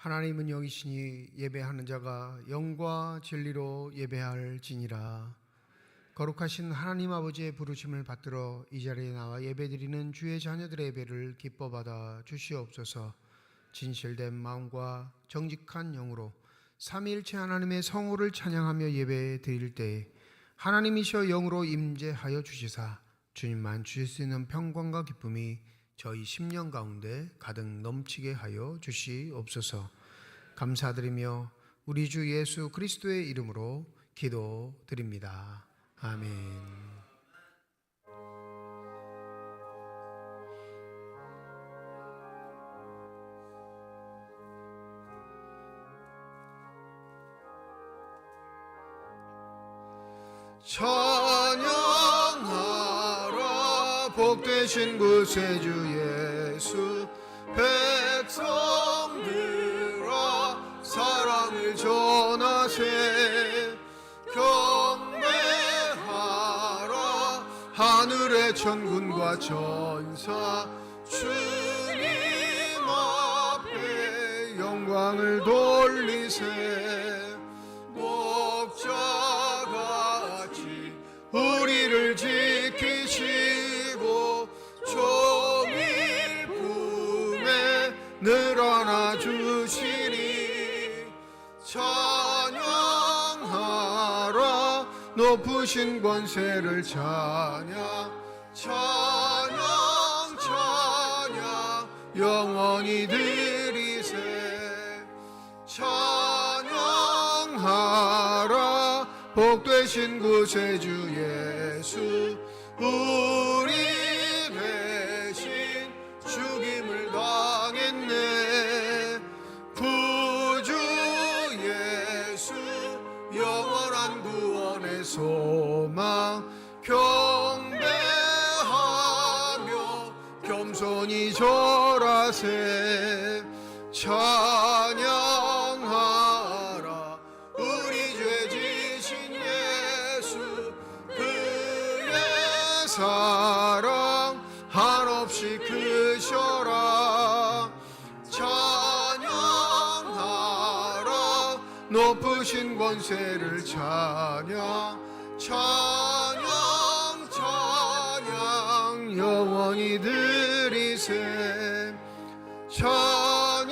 하나님은 영이시니 예배하는 자가 영과 진리로 예배할지니라. 거룩하신 하나님 아버지의 부르심을 받들어 이 자리에 나와 예배드리는 주의 자녀들의 예배를 기뻐 받아 주시옵소서. 진실된 마음과 정직한 영으로 삼위일체 하나님의 성호를 찬양하며 예배 드릴 때에 하나님이시여 영으로 임재하여 주시사 주님만 주실 수 있는 평강과 기쁨이 저희 심령 가운데 가득 넘치게 하여 주시옵소서. 감사드리며 우리 주 예수 그리스도의 이름으로 기도드립니다. 아멘. 찬양하라 복되신 구세주 예수. 백성들아 사랑을 전하세. 경배하라 하늘의 천군과 천사. 주님 앞에 영광을 돌리세. 목자같이 우리를 지키시고 종일 품에 늘어나 주시니 찬양하라 높으신 권세를 찬양. 찬양 찬양 영원히 드리세. 찬양하라 복되신 구세주 예수. 우리 대신 죽임을 당했네. 구주 예수 영원한 구원의 소망. 경배하며 겸손히 절하세. 찬양하라 우리 죄 지신 예수. 그의 사랑 한없이 크셔라. 찬양하라 높으신 권세를 찬양. 찬양 찬양 영원히 드리세. 찬양하라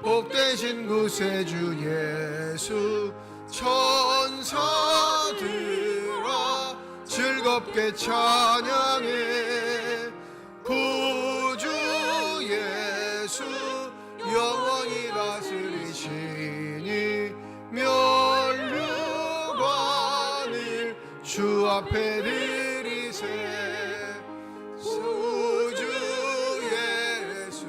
복되신 구세주 예수. 천사들아 즐겁게 찬양해. 구주 예수 영원히 다스리시니 면류관을 주 앞에 드리세. 구주 예수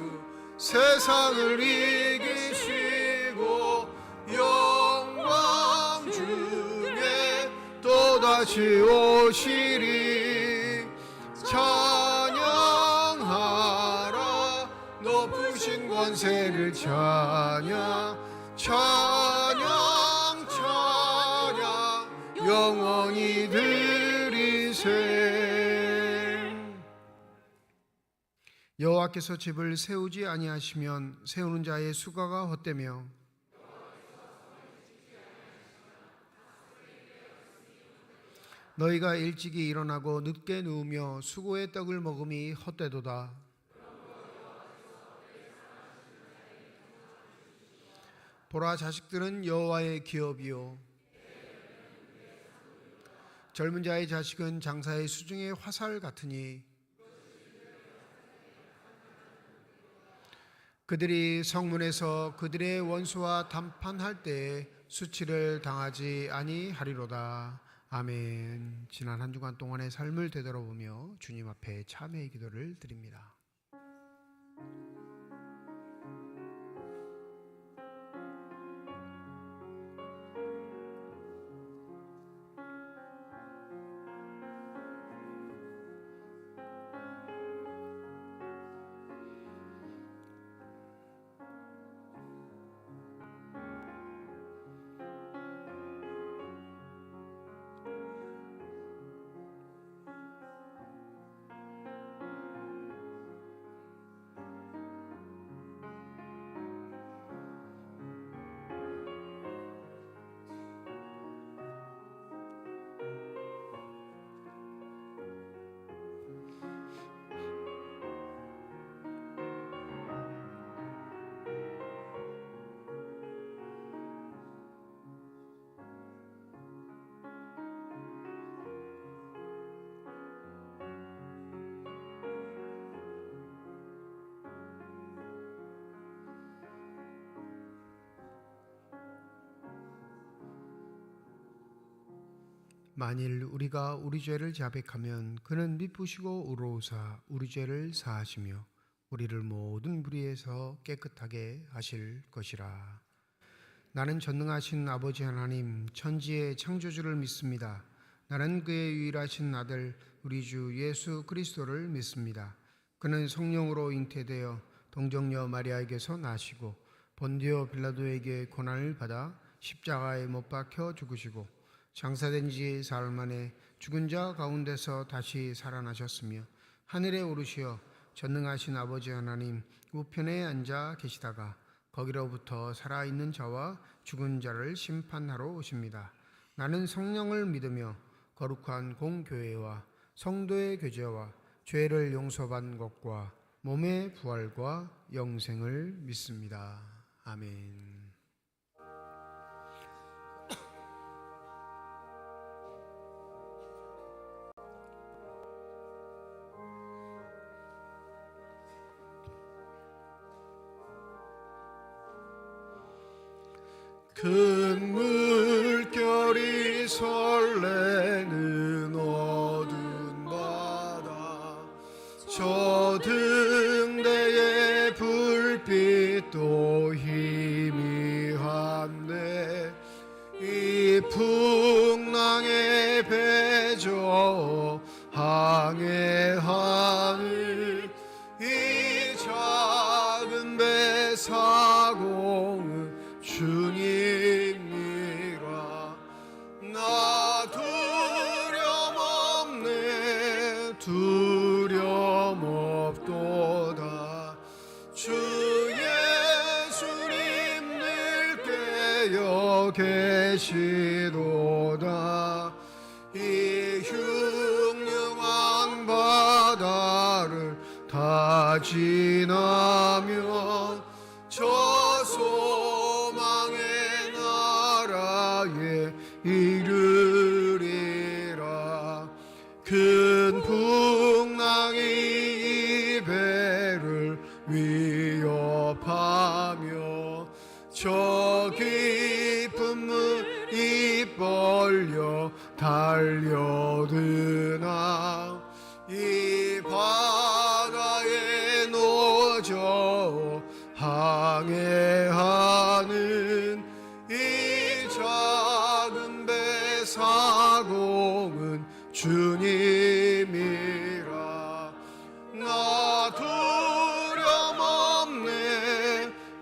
세상을 이기시고 영광 중에 또다시 오시리. 찬양하라 높으신 권세를 찬양. 찬양 찬양 영원히 드리세. 여호와께서 집을 세우지 아니하시면 세우는 자의 수고가 헛되며 너희가 일찍이 일어나고 늦게 누우며 수고의 떡을 먹음이 헛되도다. 보라 자식들은 여호와의 기업이요 젊은 자의 자식은 장사의 수중의 화살 같으니 그들이 성문에서 그들의 원수와 담판할 때에 수치를 당하지 아니하리로다. 아멘. 지난 한 주간 동안의 삶을 되돌아보며 주님 앞에 참회의 기도를 드립니다. 만일 우리가 우리 죄를 자백하면 그는 미쁘시고 의로우사 우리 죄를 사하시며 우리를 모든 불의에서 깨끗하게 하실 것이라. 나는 전능하신 아버지 하나님 천지의 창조주를 믿습니다. 나는 그의 유일하신 아들 우리 주 예수 그리스도를 믿습니다. 그는 성령으로 잉태되어 동정녀 마리아에게서 나시고 본디오 빌라도에게 고난을 받아 십자가에 못 박혀 죽으시고 장사된 지 사흘 만에 죽은 자 가운데서 다시 살아나셨으며 하늘에 오르시어 전능하신 아버지 하나님 우편에 앉아 계시다가 거기로부터 살아있는 자와 죽은 자를 심판하러 오십니다. 나는 성령을 믿으며 거룩한 공교회와 성도의 교제와 죄를 용서받는 것과 몸의 부활과 영생을 믿습니다. 아멘. 큰 물결이 설레는 어두운 바다 저 등대의 불빛도 희미한데 이 풍랑에 배저 항해하는 이 작은 배 사공은 주님이라. 나 두려움 없도다. 주 예수님 늘 깨어 계시도다. 이 흉흉한 바다를 다 지나면 저 소망의 나라에 이르리라. 큰 풍랑이 이 배를 위협하며 저 깊은 물이 벌려 달려드나 이 바다에 놓여 항해하는 이 작은 배 사공은 주님이라. 나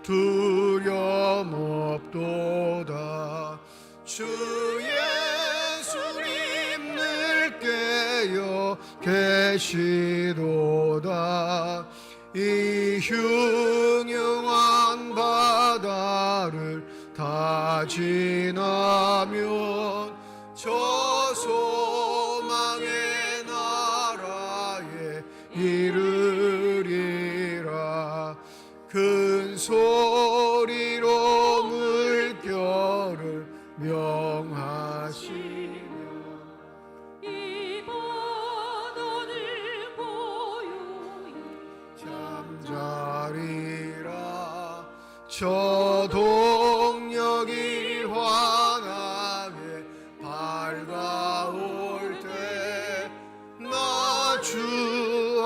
두려움 없도다. 주 예수님 늘 깨어 계시도다. 이 흉흉한 바다를 다 지나면 저 소망의 나라에 이르리라. 큰 소리로 물결을 명하시며 이 바다를 고요히 잠자리라. 저 동력이 환하게 밝아올 때 나 주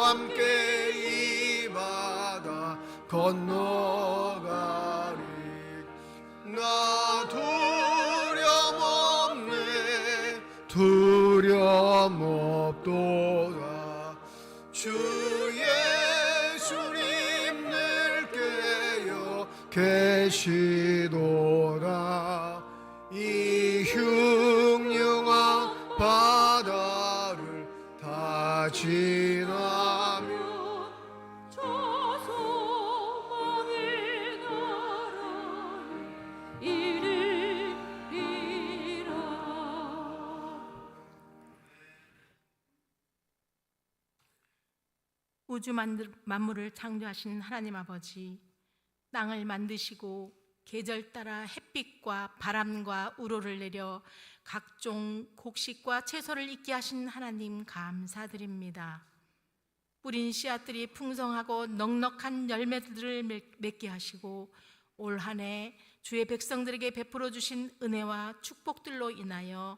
함께 이 바다 건너가리. 나 두려움 없도다. 주 예수님 늘 깨어 계시도다. 이 흉흉한 바다를 다 지나며 저 소망의 나라에 이르리라. 우주 만물을 창조하신 하나님 아버지, 땅을 만드시고 계절 따라 햇빛과 바람과 우로를 내려 각종 곡식과 채소를 있게 하신 하나님 감사드립니다. 뿌린 씨앗들이 풍성하고 넉넉한 열매들을 맺게 하시고 올 한 해 주의 백성들에게 베풀어 주신 은혜와 축복들로 인하여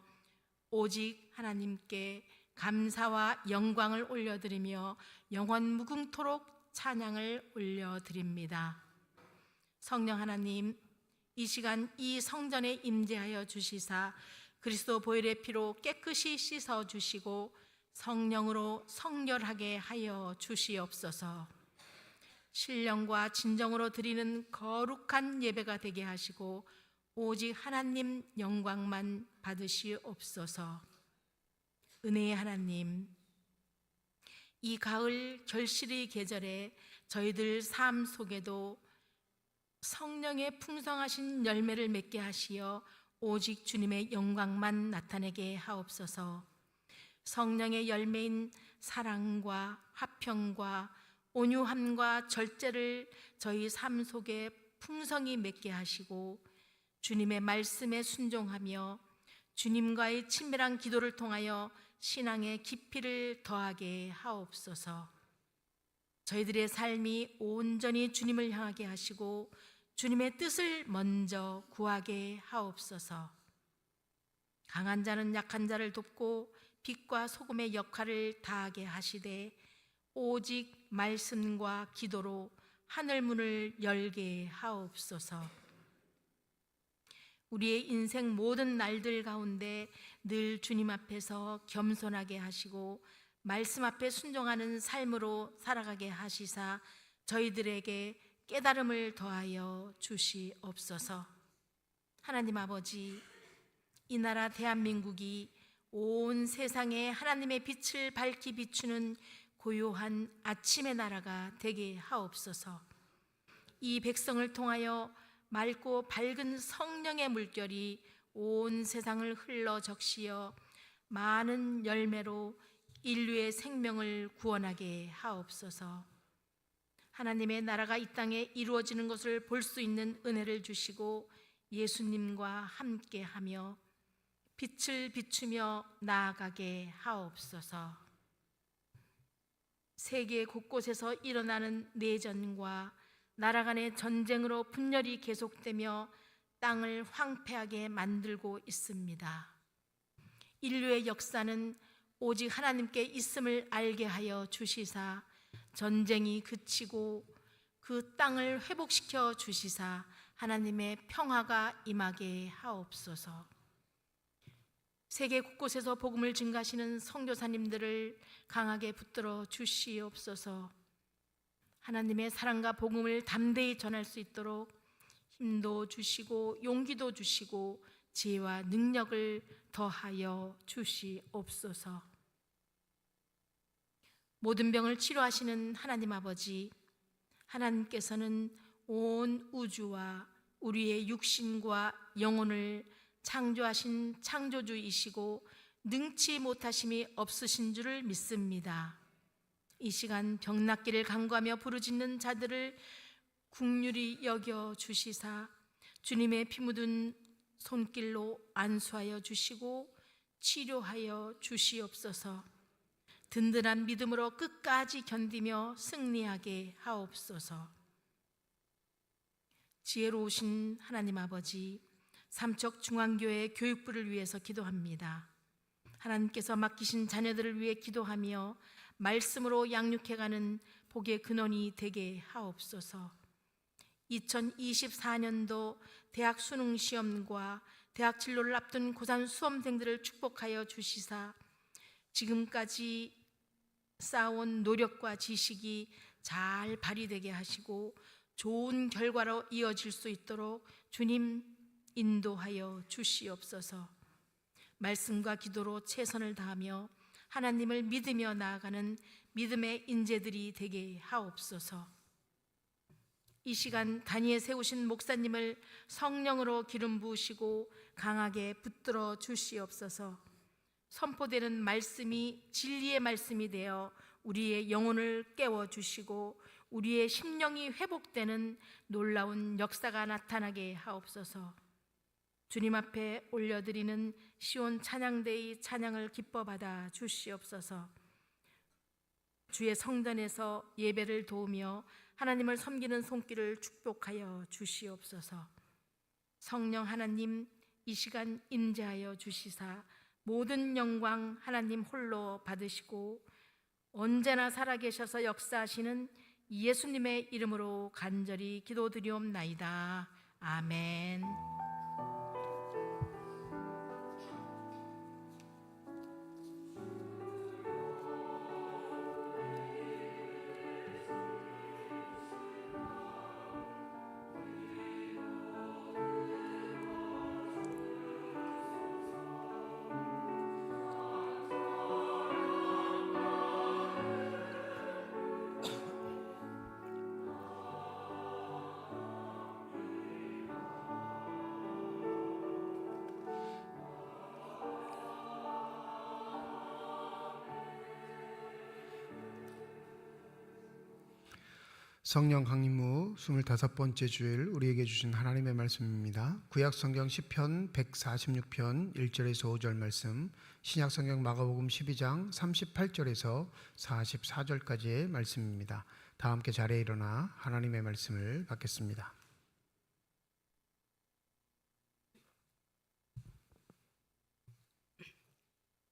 오직 하나님께 감사와 영광을 올려드리며 영원 무궁토록 찬양을 올려드립니다. 성령 하나님, 이 시간 이 성전에 임재하여 주시사 그리스도 보혈의 피로 깨끗이 씻어 주시고 성령으로 성결하게 하여 주시옵소서. 신령과 진정으로 드리는 거룩한 예배가 되게 하시고 오직 하나님 영광만 받으시옵소서. 은혜의 하나님, 이 가을 결실의 계절에 저희들 삶 속에도 성령의 풍성하신 열매를 맺게 하시어 오직 주님의 영광만 나타내게 하옵소서. 성령의 열매인 사랑과 화평과 온유함과 절제를 저희 삶 속에 풍성히 맺게 하시고 주님의 말씀에 순종하며 주님과의 친밀한 기도를 통하여 신앙의 깊이를 더하게 하옵소서. 저희들의 삶이 온전히 주님을 향하게 하시고 주님의 뜻을 먼저 구하게 하옵소서. 강한 자는 약한 자를 돕고 빛과 소금의 역할을 다하게 하시되 오직 말씀과 기도로 하늘 문을 열게 하옵소서. 우리의 인생 모든 날들 가운데 늘 주님 앞에서 겸손하게 하시고 말씀 앞에 순종하는 삶으로 살아가게 하시사 저희들에게 깨달음을 더하여 주시옵소서. 하나님 아버지, 이 나라 대한민국이 온 세상에 하나님의 빛을 밝히 비추는 고요한 아침의 나라가 되게 하옵소서. 이 백성을 통하여 맑고 밝은 성령의 물결이 온 세상을 흘러 적시어 많은 열매로 인류의 생명을 구원하게 하옵소서. 하나님의 나라가 이 땅에 이루어지는 것을 볼 수 있는 은혜를 주시고 예수님과 함께하며 빛을 비추며 나아가게 하옵소서. 세계 곳곳에서 일어나는 내전과 나라 간의 전쟁으로 분열이 계속되며 땅을 황폐하게 만들고 있습니다. 인류의 역사는 오직 하나님께 있음을 알게 하여 주시사 전쟁이 그치고 그 땅을 회복시켜 주시사 하나님의 평화가 임하게 하옵소서. 세계 곳곳에서 복음을 증가하시는 선교사님들을 강하게 붙들어 주시옵소서. 하나님의 사랑과 복음을 담대히 전할 수 있도록 힘도 주시고 용기도 주시고 지혜와 능력을 더하여 주시옵소서. 모든 병을 치료하시는 하나님 아버지, 하나님께서는 온 우주와 우리의 육신과 영혼을 창조하신 창조주이시고 능치 못하심이 없으신 줄을 믿습니다. 이 시간 병낫기를 간구하며 부르짖는 자들을 긍휼히 여겨 주시사 주님의 피 묻은 손길로 안수하여 주시고 치료하여 주시옵소서. 든든한 믿음으로 끝까지 견디며 승리하게 하옵소서. 지혜로우신 하나님 아버지, 삼척중앙교회 교육부를 위해서 기도합니다. 하나님께서 맡기신 자녀들을 위해 기도하며 말씀으로 양육해가는 복의 근원이 되게 하옵소서. 2024년도 대학 수능시험과 대학 진로를 앞둔 고3 수험생들을 축복하여 주시사 지금까지 쌓아온 노력과 지식이 잘 발휘되게 하시고 좋은 결과로 이어질 수 있도록 주님 인도하여 주시옵소서. 말씀과 기도로 최선을 다하며 하나님을 믿으며 나아가는 믿음의 인재들이 되게 하옵소서. 이 시간 단위에 세우신 목사님을 성령으로 기름 부으시고 강하게 붙들어 주시옵소서. 선포되는 말씀이 진리의 말씀이 되어 우리의 영혼을 깨워주시고 우리의 심령이 회복되는 놀라운 역사가 나타나게 하옵소서. 주님 앞에 올려드리는 시온 찬양대의 찬양을 기뻐받아 주시옵소서. 주의 성전에서 예배를 도우며 하나님을 섬기는 손길을 축복하여 주시옵소서. 성령 하나님, 이 시간 임재하여 주시사 모든 영광 하나님 홀로 받으시고 언제나 살아계셔서 역사하시는 예수님의 이름으로 간절히 기도드리옵나이다. 아멘. 성령 강림후 25번째 주일 우리에게 주신 하나님의 말씀입니다. 구약 성경 시편 146편 1절에서 5절 말씀, 신약 성경 마가복음 12장 38절에서 44절까지의 말씀입니다. 다 함께 자리에 일어나 하나님의 말씀을 받겠습니다.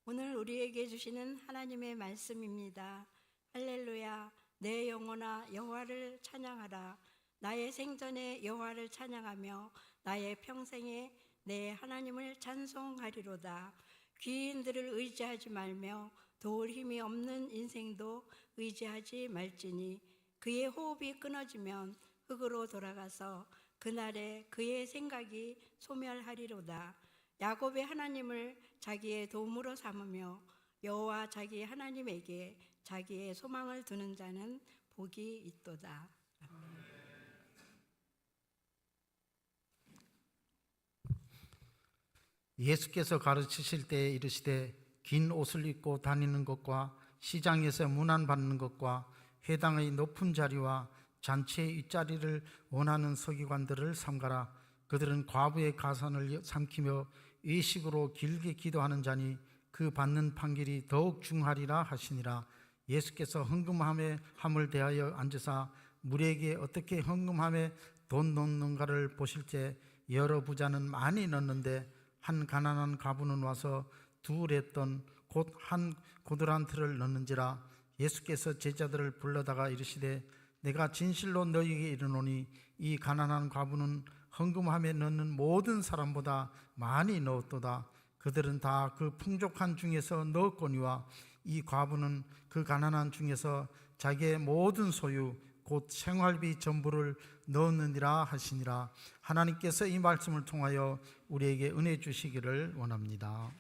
오늘 우리에게 주시는 하나님의 말씀입니다. 할렐루야. 내 영혼아 여호와를 찬양하라. 나의 생전에 여호와를 찬양하며 나의 평생에 내 하나님을 찬송하리로다. 귀인들을 의지하지 말며 도울 힘이 없는 인생도 의지하지 말지니 그의 호흡이 끊어지면 흙으로 돌아가서 그날에 그의 생각이 소멸하리로다. 야곱의 하나님을 자기의 도움으로 삼으며 여호와 자기 하나님에게 자기의 소망을 두는 자는 복이 있도다. 예수께서 가르치실 때에 이르시되 긴 옷을 입고 다니는 것과 시장에서 문안받는 것과 회당의 높은 자리와 잔치의 윗자리를 원하는 서기관들을 삼가라. 그들은 과부의 가산을 삼키며 외식으로 길게 기도하는 자니 그 받는 판결이 더욱 중하리라 하시니라. 예수께서 헌금함에 함을 대하여 앉으사 물에게 어떻게 헌금함에 돈 넣는가를 보실 때 여러 부자는 많이 넣는데 한 가난한 과부는 와서 두 렛돈 곧 한 고드란트를 넣는지라. 예수께서 제자들을 불러다가 이르시되 내가 진실로 너희에게 이르노니 이 가난한 과부는 헌금함에 넣는 모든 사람보다 많이 넣었도다. 그들은 다 그 풍족한 중에서 넣었거니와 이 과부는 그 가난한 중에서 자기의 모든 소유 곧 생활비 전부를 넣었느니라 하시니라. 하나님께서 이 말씀을 통하여 우리에게 은혜 주시기를 원합니다.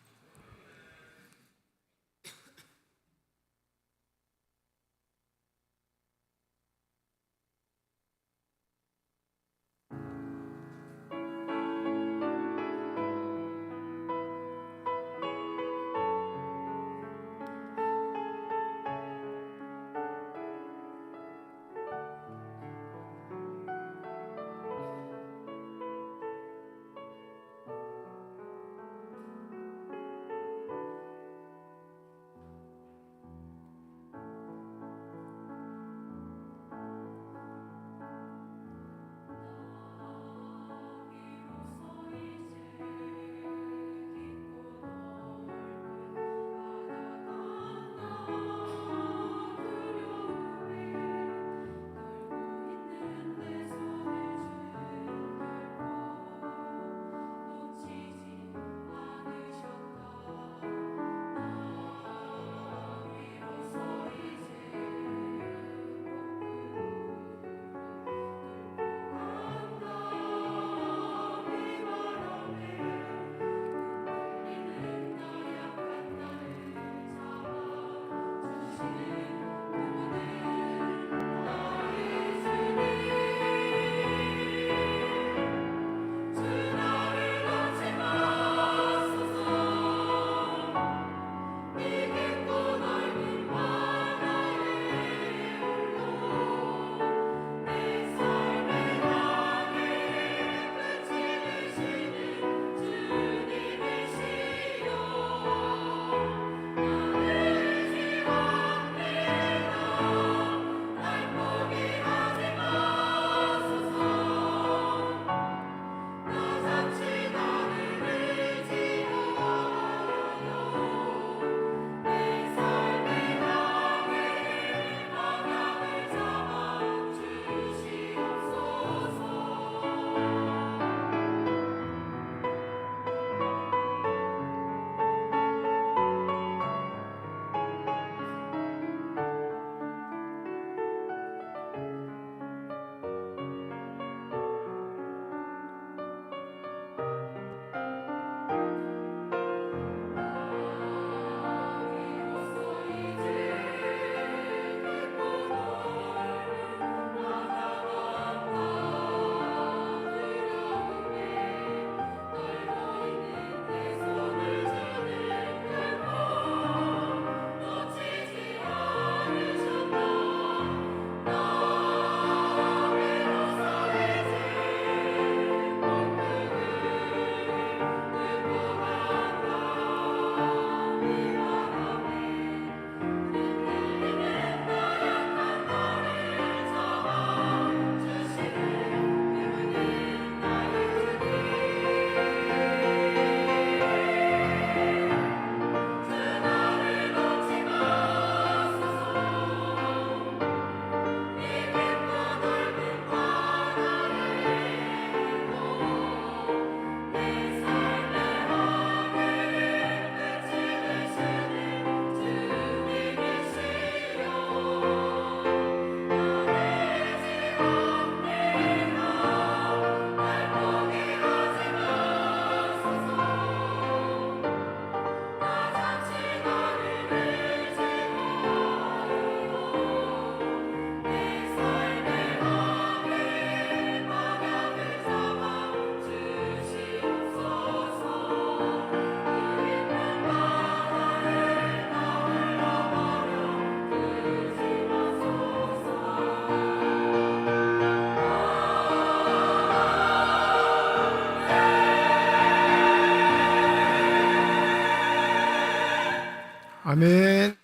아멘.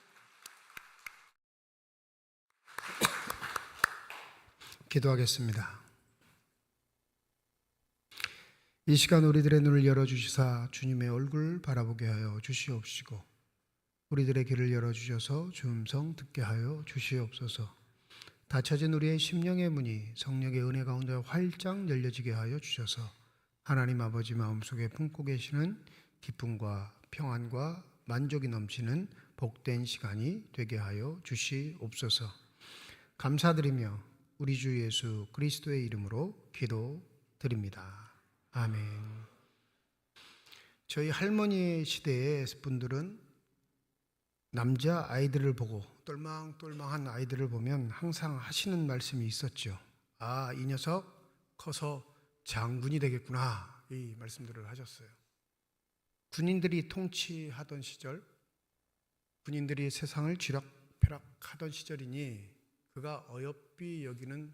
기도하겠습니다. 이 시간 우리들의 눈을 열어주시사 주님의 얼굴 바라보게 하여 주시옵시고 우리들의 귀를 열어주셔서 주 음성 듣게 하여 주시옵소서. 닫혀진 우리의 심령의 문이 성령의 은혜 가운데 활짝 열려지게 하여 주셔서 하나님 아버지 마음속에 품고 계시는 기쁨과 평안과 만족이 넘치는 복된 시간이 되게 하여 주시옵소서. 감사드리며 우리 주 예수 그리스도의 이름으로 기도드립니다. 아멘. 저희 할머니 시대의 분들은 남자 아이들을 보고 똘망똘망한 아이들을 보면 항상 하시는 말씀이 있었죠. 아, 이 녀석 커서 장군이 되겠구나, 이 말씀들을 하셨어요. 군인들이 통치하던 시절, 군인들이 세상을 쥐락펴락하던 시절이니 그가 어여삐 여기는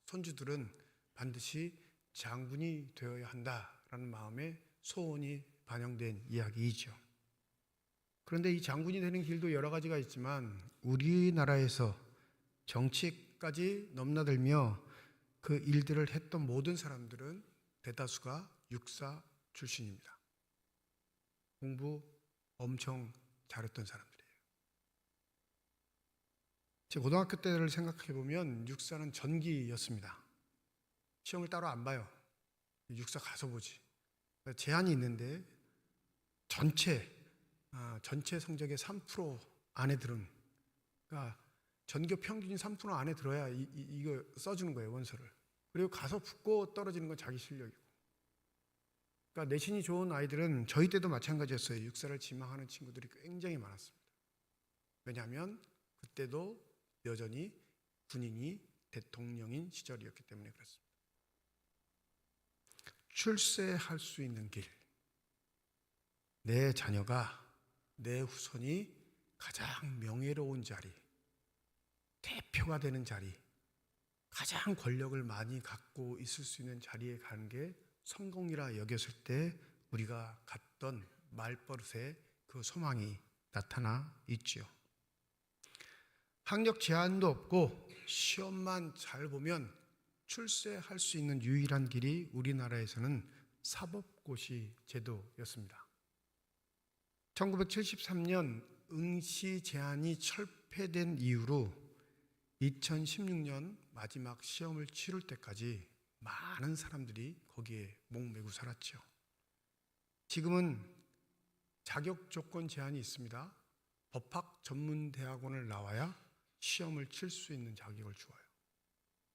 손주들은 반드시 장군이 되어야 한다라는 마음에 소원이 반영된 이야기이죠. 그런데 이 장군이 되는 길도 여러 가지가 있지만 우리나라에서 정치까지 넘나들며 그 일들을 했던 모든 사람들은 대다수가 육사 출신입니다. 공부 엄청 잘했던 사람들이에요. 제 고등학교 때를 생각해 보면 육사는 전기였습니다. 시험을 따로 안 봐요. 육사 가서 보지. 제한이 있는데 전체 성적의 3% 안에 들은, 그러니까 전교 평균 3% 안에 들어야 이거 써주는 거예요, 원서를. 그리고 가서 붙고 떨어지는 건 자기 실력이고. 그러니까 내신이 좋은 아이들은 저희 때도 마찬가지였어요. 육사를 지망하는 친구들이 굉장히 많았습니다. 왜냐하면 그때도 여전히 군인이 대통령인 시절이었기 때문에 그렇습니다. 출세할 수 있는 길, 내 자녀가, 내 후손이 가장 명예로운 자리, 대표가 되는 자리, 가장 권력을 많이 갖고 있을 수 있는 자리에 가는 게 성공이라 여겼을 때 우리가 갖던 말버릇에 그 소망이 나타나 있지요. 학력 제한도 없고 시험만 잘 보면 출세할 수 있는 유일한 길이 우리나라에서는 사법고시 제도였습니다. 1973년 응시 제한이 철폐된 이후로 2016년 마지막 시험을 치를 때까지 많은 사람들이 거기에 목매고 살았죠. 지금은 자격 조건 제한이 있습니다. 법학 전문 대학원을 나와야 시험을 칠 수 있는 자격을 주어요.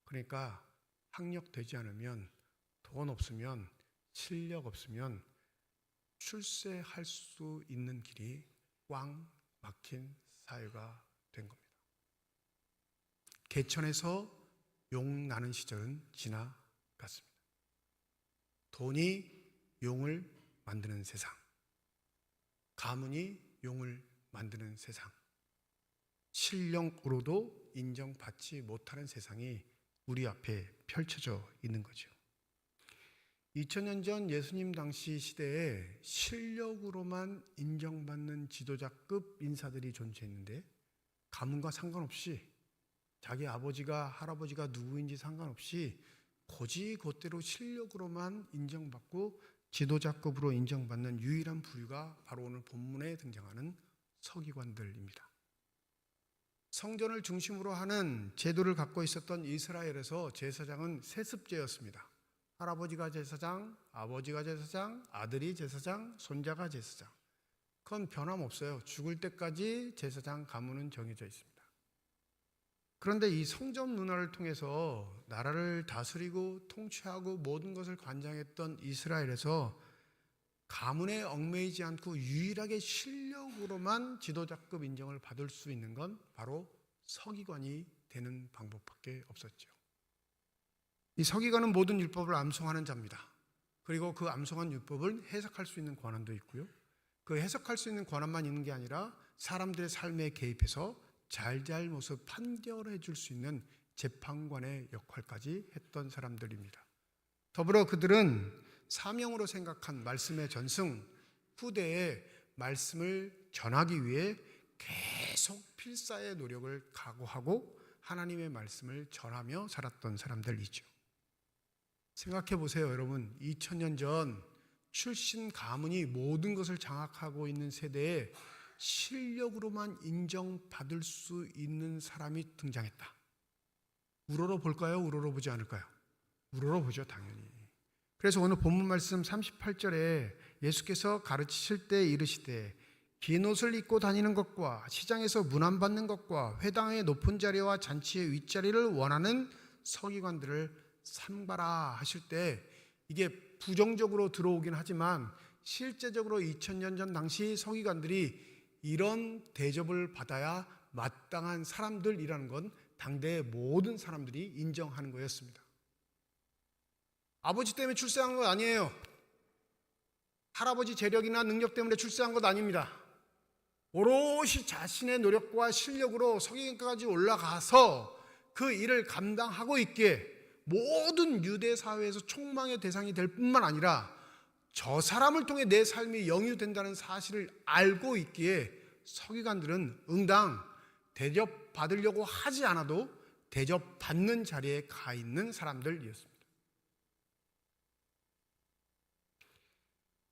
그러니까 학력 되지 않으면, 돈 없으면, 실력 없으면 출세할 수 있는 길이 꽝 막힌 사회가 된 겁니다. 개천에서 용 나는 시절은 지나갔습니다. 돈이 용을 만드는 세상, 가문이 용을 만드는 세상, 실력으로도 인정받지 못하는 세상이 우리 앞에 펼쳐져 있는 거죠. 2000년 전 예수님 당시 시대에 실력으로만 인정받는 지도자급 인사들이 존재했는데 가문과 상관없이, 자기 아버지가 할아버지가 누구인지 상관없이 곧이곧대로 실력으로만 인정받고 지도자급으로 인정받는 유일한 부류가 바로 오늘 본문에 등장하는 서기관들입니다. 성전을 중심으로 하는 제도를 갖고 있었던 이스라엘에서 제사장은 세습제였습니다. 할아버지가 제사장, 아버지가 제사장, 아들이 제사장, 손자가 제사장. 그건 변함없어요. 죽을 때까지 제사장 가문은 정해져 있습니다. 그런데 이 성전 문화를 통해서 나라를 다스리고 통치하고 모든 것을 관장했던 이스라엘에서 가문에 얽매이지 않고 유일하게 실력으로만 지도자급 인정을 받을 수 있는 건 바로 서기관이 되는 방법밖에 없었죠. 이 서기관은 모든 율법을 암송하는 자입니다. 그리고 그 암송한 율법을 해석할 수 있는 권한도 있고요. 그 해석할 수 있는 권한만 있는 게 아니라 사람들의 삶에 개입해서 잘잘못을 판결해 줄 수 있는 재판관의 역할까지 했던 사람들입니다. 더불어 그들은 사명으로 생각한 말씀의 전승, 후대에 말씀을 전하기 위해 계속 필사의 노력을 각오하고 하나님의 말씀을 전하며 살았던 사람들이죠. 생각해 보세요, 여러분. 2000년 전 출신 가문이 모든 것을 장악하고 있는 세대에 실력으로만 인정받을 수 있는 사람이 등장했다. 우러러 볼까요? 우러러 보지 않을까요? 우러러 보죠, 당연히. 그래서 오늘 본문 말씀 38절에 예수께서 가르치실 때 이르시되 긴 옷을 입고 다니는 것과 시장에서 문안받는 것과 회당의 높은 자리와 잔치의 윗자리를 원하는 서기관들을 삼가라 하실 때 이게 부정적으로 들어오긴 하지만 실제적으로 2000년 전 당시 서기관들이 이런 대접을 받아야 마땅한 사람들이라는 건 당대의 모든 사람들이 인정하는 거였습니다. 아버지 때문에 출세한 건 아니에요. 할아버지 재력이나 능력 때문에 출세한 것 아닙니다. 오롯이 자신의 노력과 실력으로 서기관까지 올라가서 그 일을 감당하고 있기에 모든 유대 사회에서 총망의 대상이 될 뿐만 아니라 저 사람을 통해 내 삶이 영유된다는 사실을 알고 있기에 서기관들은 응당 대접받으려고 하지 않아도 대접받는 자리에 가 있는 사람들이었습니다.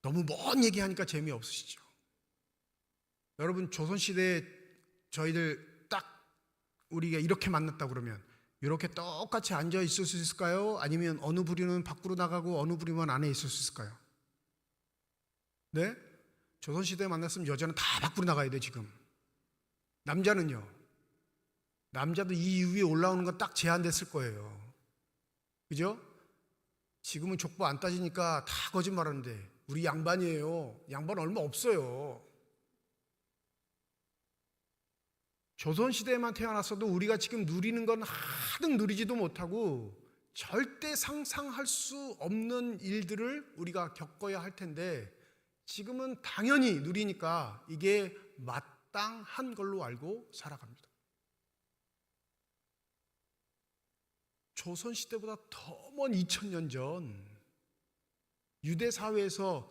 너무 먼 얘기하니까 재미없으시죠? 여러분, 조선시대에 저희들 딱 우리가 이렇게 만났다 그러면 이렇게 똑같이 앉아 있을 수 있을까요? 아니면 어느 부류는 밖으로 나가고 어느 부류만 안에 있을 수 있을까요? 네? 조선시대에 만났으면 여자는 다 밖으로 나가야 돼, 지금. 남자는요? 남자도 이 위에 올라오는 건 딱 제한됐을 거예요. 그죠? 지금은 족보 안 따지니까 다 거짓말하는데 우리 양반이에요. 양반 얼마 없어요. 조선시대에만 태어났어도 우리가 지금 누리는 건 하등 누리지도 못하고 절대 상상할 수 없는 일들을 우리가 겪어야 할 텐데 지금은 당연히 누리니까 이게 마땅한 걸로 알고 살아갑니다. 조선시대보다 더 먼 2000년 전 유대 사회에서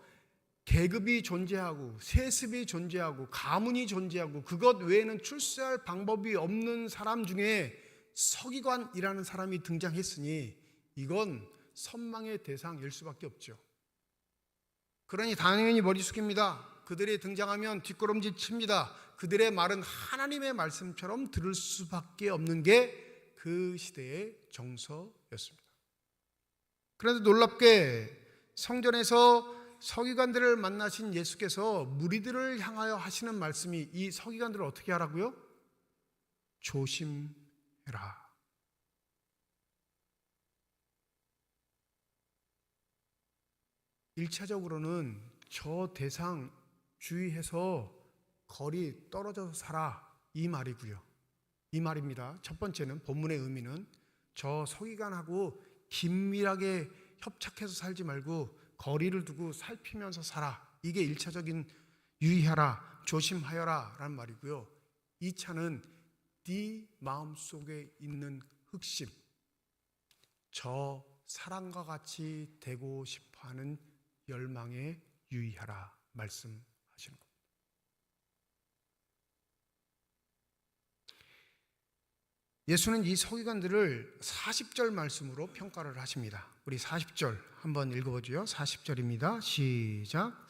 계급이 존재하고 세습이 존재하고 가문이 존재하고 그것 외에는 출세할 방법이 없는 사람 중에 서기관이라는 사람이 등장했으니 이건 선망의 대상일 수밖에 없죠. 그러니 당연히 머리 숙입니다. 그들이 등장하면 뒷걸음질 칩니다. 그들의 말은 하나님의 말씀처럼 들을 수밖에 없는 게 그 시대의 정서였습니다. 그런데 놀랍게 성전에서 서기관들을 만나신 예수께서 무리들을 향하여 하시는 말씀이 이 서기관들을 어떻게 하라고요? 조심해라. 1차적으로는 저 대상 주의해서 거리 떨어져서 살아 이 말이고요. 이 말입니다. 첫 번째는 본문의 의미는 저 서기관하고 긴밀하게 협착해서 살지 말고 거리를 두고 살피면서 살아. 이게 1차적인 유의하라, 조심하여라 라는 말이고요. 2차는 네 마음속에 있는 흑심, 저 사랑과 같이 되고 싶어하는 열망에 유의하라 말씀하시는 겁니다. 예수는 이 서기관들을 40절 말씀으로 평가를 하십니다. 우리 40절 한번 읽어보죠. 40절입니다. 시작.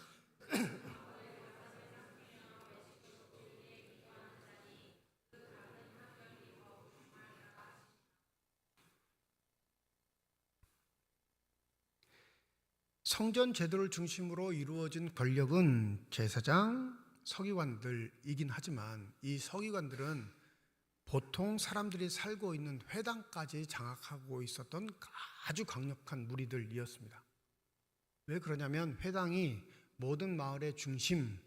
성전 제도를 중심으로 이루어진 권력은 제사장, 서기관들이긴 하지만 이 서기관들은 보통 사람들이 살고 있는 회당까지 장악하고 있었던 아주 강력한 무리들이었습니다. 왜 그러냐면 회당이 모든 마을의 중심,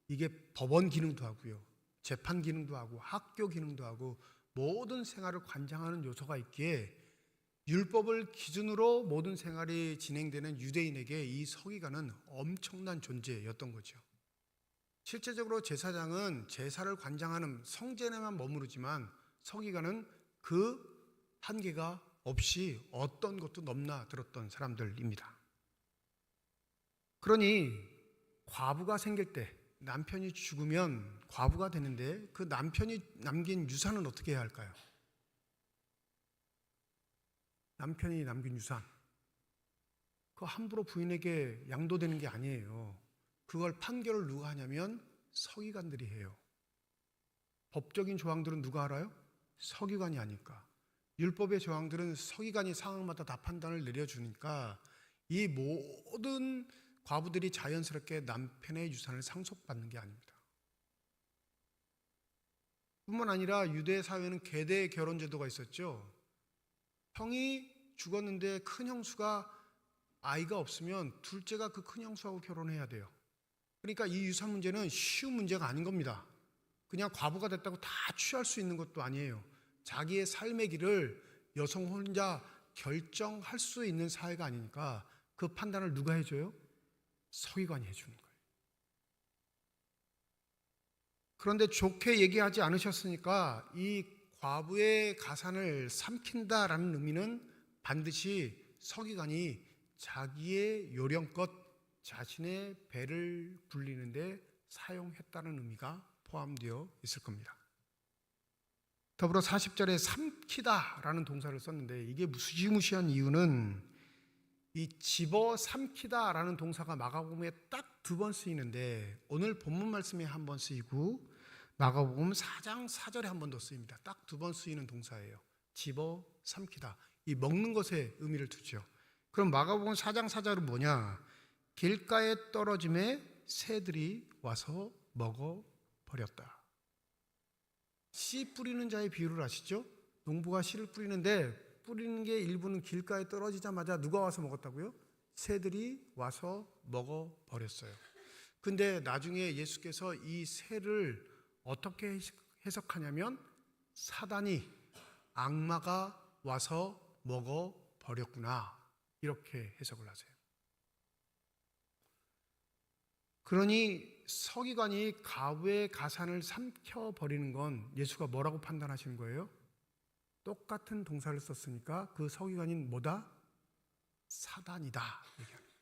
이게 법원 기능도 하고요, 재판 기능도 하고 학교 기능도 하고 모든 생활을 관장하는 요소가 있기에 율법을 기준으로 모든 생활이 진행되는 유대인에게 이 서기관은 엄청난 존재였던 거죠. 실제적으로 제사장은 제사를 관장하는 성전에만 머무르지만 서기관은 그 한계가 없이 어떤 것도 넘나들었던 사람들입니다. 그러니 과부가 생길 때 남편이 죽으면 과부가 되는데 그 남편이 남긴 유산은 어떻게 해야 할까요? 남편이 남긴 유산, 그거 함부로 부인에게 양도되는 게 아니에요. 그걸 판결을 누가 하냐면 서기관들이 해요. 법적인 조항들은 누가 알아요? 서기관이 하니까. 율법의 조항들은 서기관이 상황마다 다 판단을 내려주니까 이 모든 과부들이 자연스럽게 남편의 유산을 상속받는 게 아닙니다. 뿐만 아니라 유대 사회는 계대 결혼 제도가 있었죠. 형이 죽었는데 큰 형수가 아이가 없으면 둘째가 그 큰 형수하고 결혼해야 돼요. 그러니까 이 유산 문제는 쉬운 문제가 아닌 겁니다. 그냥 과부가 됐다고 다 취할 수 있는 것도 아니에요. 자기의 삶의 길을 여성 혼자 결정할 수 있는 사회가 아니니까 그 판단을 누가 해줘요? 서기관이 해주는 거예요. 그런데 좋게 얘기하지 않으셨으니까 이 과부의 가산을 삼킨다라는 의미는 반드시 서기관이 자기의 요령껏 자신의 배를 불리는데 사용했다는 의미가 포함되어 있을 겁니다. 더불어 40절에 삼키다라는 동사를 썼는데 이게 무시무시한 이유는 이 집어 삼키다라는 동사가 마가복음에 딱 2번 쓰이는데 오늘 본문 말씀에 한 번 쓰이고 마가복음 4장 4절에 한 번 더 쓰입니다. 딱 2번 쓰이는 동사예요. 집어 삼키다. 이 먹는 것에 의미를 두죠. 그럼 마가복음 4장 4절은 뭐냐? 길가에 떨어짐에 새들이 와서 먹어버렸다. 씨 뿌리는 자의 비유를 아시죠? 농부가 씨를 뿌리는데 뿌리는 게 일부는 길가에 떨어지자마자 누가 와서 먹었다고요? 새들이 와서 먹어버렸어요. 근데 나중에 예수께서 이 새를 어떻게 해석하냐면 사단이, 악마가 와서 먹어버렸구나, 이렇게 해석을 하세요. 그러니 서기관이 과부의 가산을 삼켜버리는 건 예수가 뭐라고 판단하시는 거예요? 똑같은 동사를 썼으니까 그 서기관인 뭐다? 사단이다. 얘기합니다.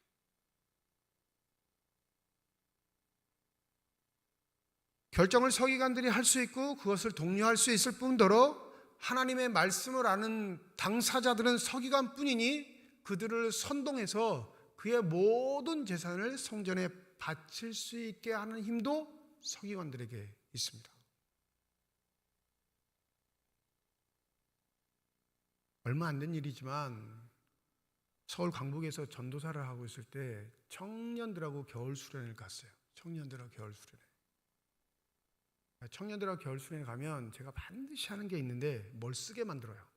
결정을 서기관들이 할 수 있고 그것을 독려할 수 있을 뿐더러 하나님의 말씀을 아는 당사자들은 서기관뿐이니 그들을 선동해서 그의 모든 재산을 성전에 바칠 수 있게 하는 힘도 서기관들에게 있습니다. 얼마 안 된 일이지만 서울 강북에서 전도사를 하고 있을 때 청년들하고 겨울 수련을 갔어요. 청년들하고 겨울 수련회. 청년들하고 겨울 수련회 가면 제가 반드시 하는 게 있는데 뭘 쓰게 만들어요.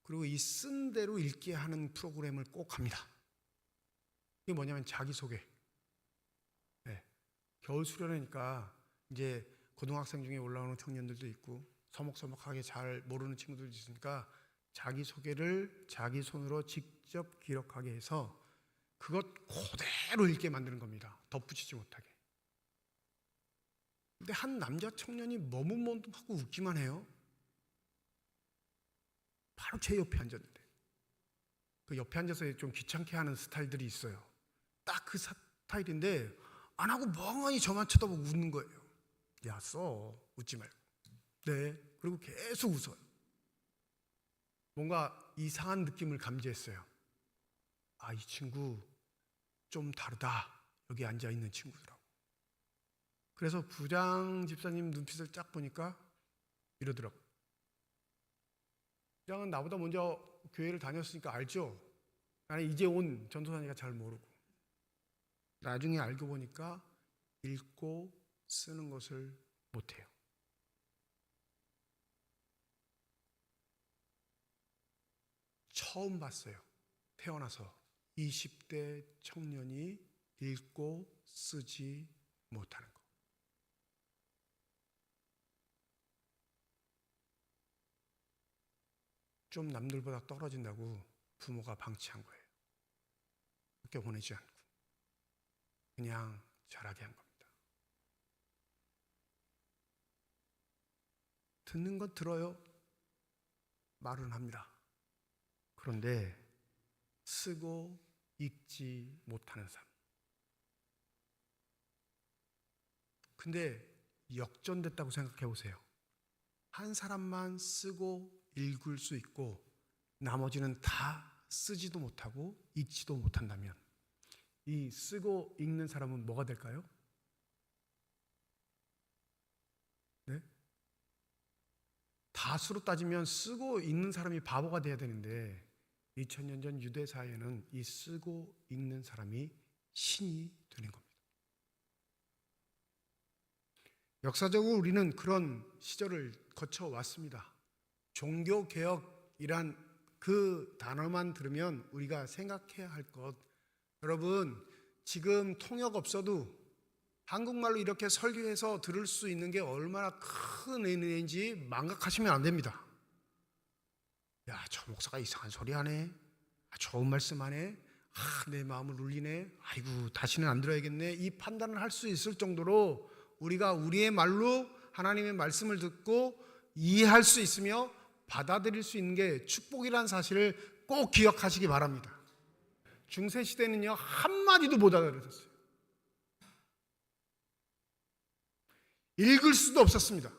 그리고 이 쓴 대로 읽게 하는 프로그램을 꼭 합니다. 이게 뭐냐면 자기소개. 네. 겨울 수련회니까 이제 고등학생 중에 올라오는 청년들도 있고 서먹서먹하게 잘 모르는 친구들도 있으니까 자기소개를 자기 손으로 직접 기록하게 해서 그것 그대로 읽게 만드는 겁니다. 덧붙이지 못하게. 근데 한 남자 청년이 머뭇머뭇하고 웃기만 해요. 바로 제 옆에 앉았는데 그 옆에 앉아서 좀 귀찮게 하는 스타일들이 있어요. 딱 그 스타일인데 안 하고 멍하니 저만 쳐다보고 웃는 거예요. 야, 써. 웃지 말고. 네. 그리고 계속 웃어요. 뭔가 이상한 느낌을 감지했어요. 아, 이 친구 좀 다르다. 여기 앉아있는 친구들하고. 그래서 부장 집사님 눈빛을 쫙 보니까 이러더라고요. 부장은 나보다 먼저 교회를 다녔으니까 알죠? 나는 이제 온 전도사니까 잘 모르고. 나중에 알고 보니까 읽고 쓰는 것을 못해요. 처음 봤어요. 태어나서 20대 청년이 읽고 쓰지 못하는 거. 좀 남들보다 떨어진다고 부모가 방치한 거예요. 학교 보내지 않고 그냥 자라게 한 겁니다. 듣는 건 들어요. 말은 합니다. 그런데 쓰고 읽지 못하는 삶. 근데 역전됐다고 생각해 보세요. 한 사람만 쓰고 읽을 수 있고 나머지는 다 쓰지도 못하고 읽지도 못한다면 이 쓰고 읽는 사람은 뭐가 될까요? 네? 다수로 따지면 쓰고 읽는 사람이 바보가 돼야 되는데 2000년 전 유대 사회에는 이 쓰고 읽는 사람이 신이 되는 겁니다. 역사적으로 우리는 그런 시절을 거쳐왔습니다. 종교개혁이란 그 단어만 들으면 우리가 생각해야 할 것, 여러분 지금 통역 없어도 한국말로 이렇게 설교해서 들을 수 있는 게 얼마나 큰 은혜인지 망각하시면 안 됩니다. 야, 저 목사가 이상한 소리 하네, 좋은 말씀 하네, 내 마음을 울리네, 아이고 다시는 안 들어야겠네, 이 판단을 할 수 있을 정도로 우리가 우리의 말로 하나님의 말씀을 듣고 이해할 수 있으며 받아들일 수 있는 게 축복이라는 사실을 꼭 기억하시기 바랍니다. 중세시대는요 한마디도 못 알아들었어요. 읽을 수도 없었습니다.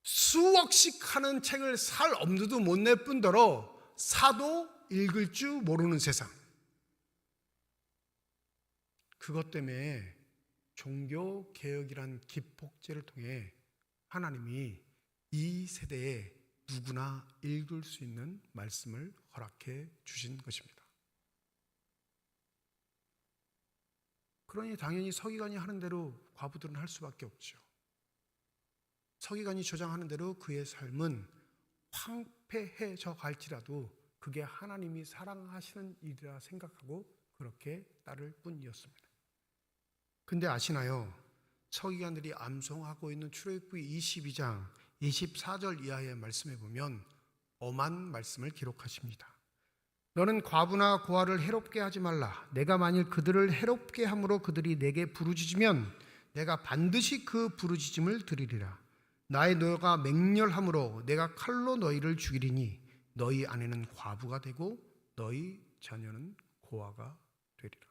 수억씩 하는 책을 살 엄두도 못 낼 뿐더러 사도 읽을 줄 모르는 세상. 그것 때문에 종교개혁이란 기폭제를 통해 하나님이 이 세대에 누구나 읽을 수 있는 말씀을 허락해 주신 것입니다. 그러니 당연히 서기관이 하는 대로 과부들은 할 수밖에 없죠. 서기관이 주장하는 대로 그의 삶은 황폐해져 갈지라도 그게 하나님이 사랑하시는 일이라 생각하고 그렇게 따를 뿐이었습니다. 근데 아시나요? 서기관들이 암송하고 있는 출애굽기 22장 24절 이하의 말씀에 보면 엄한 말씀을 기록하십니다. 너는 과부나 고아를 해롭게 하지 말라. 내가 만일 그들을 해롭게 함으로 그들이 내게 부르짖으면 내가 반드시 그 부르짖음을 들으리라. 나의 너가 맹렬함으로 내가 칼로 너희를 죽이리니 너희 아내는 과부가 되고 너희 자녀는 고아가 되리라.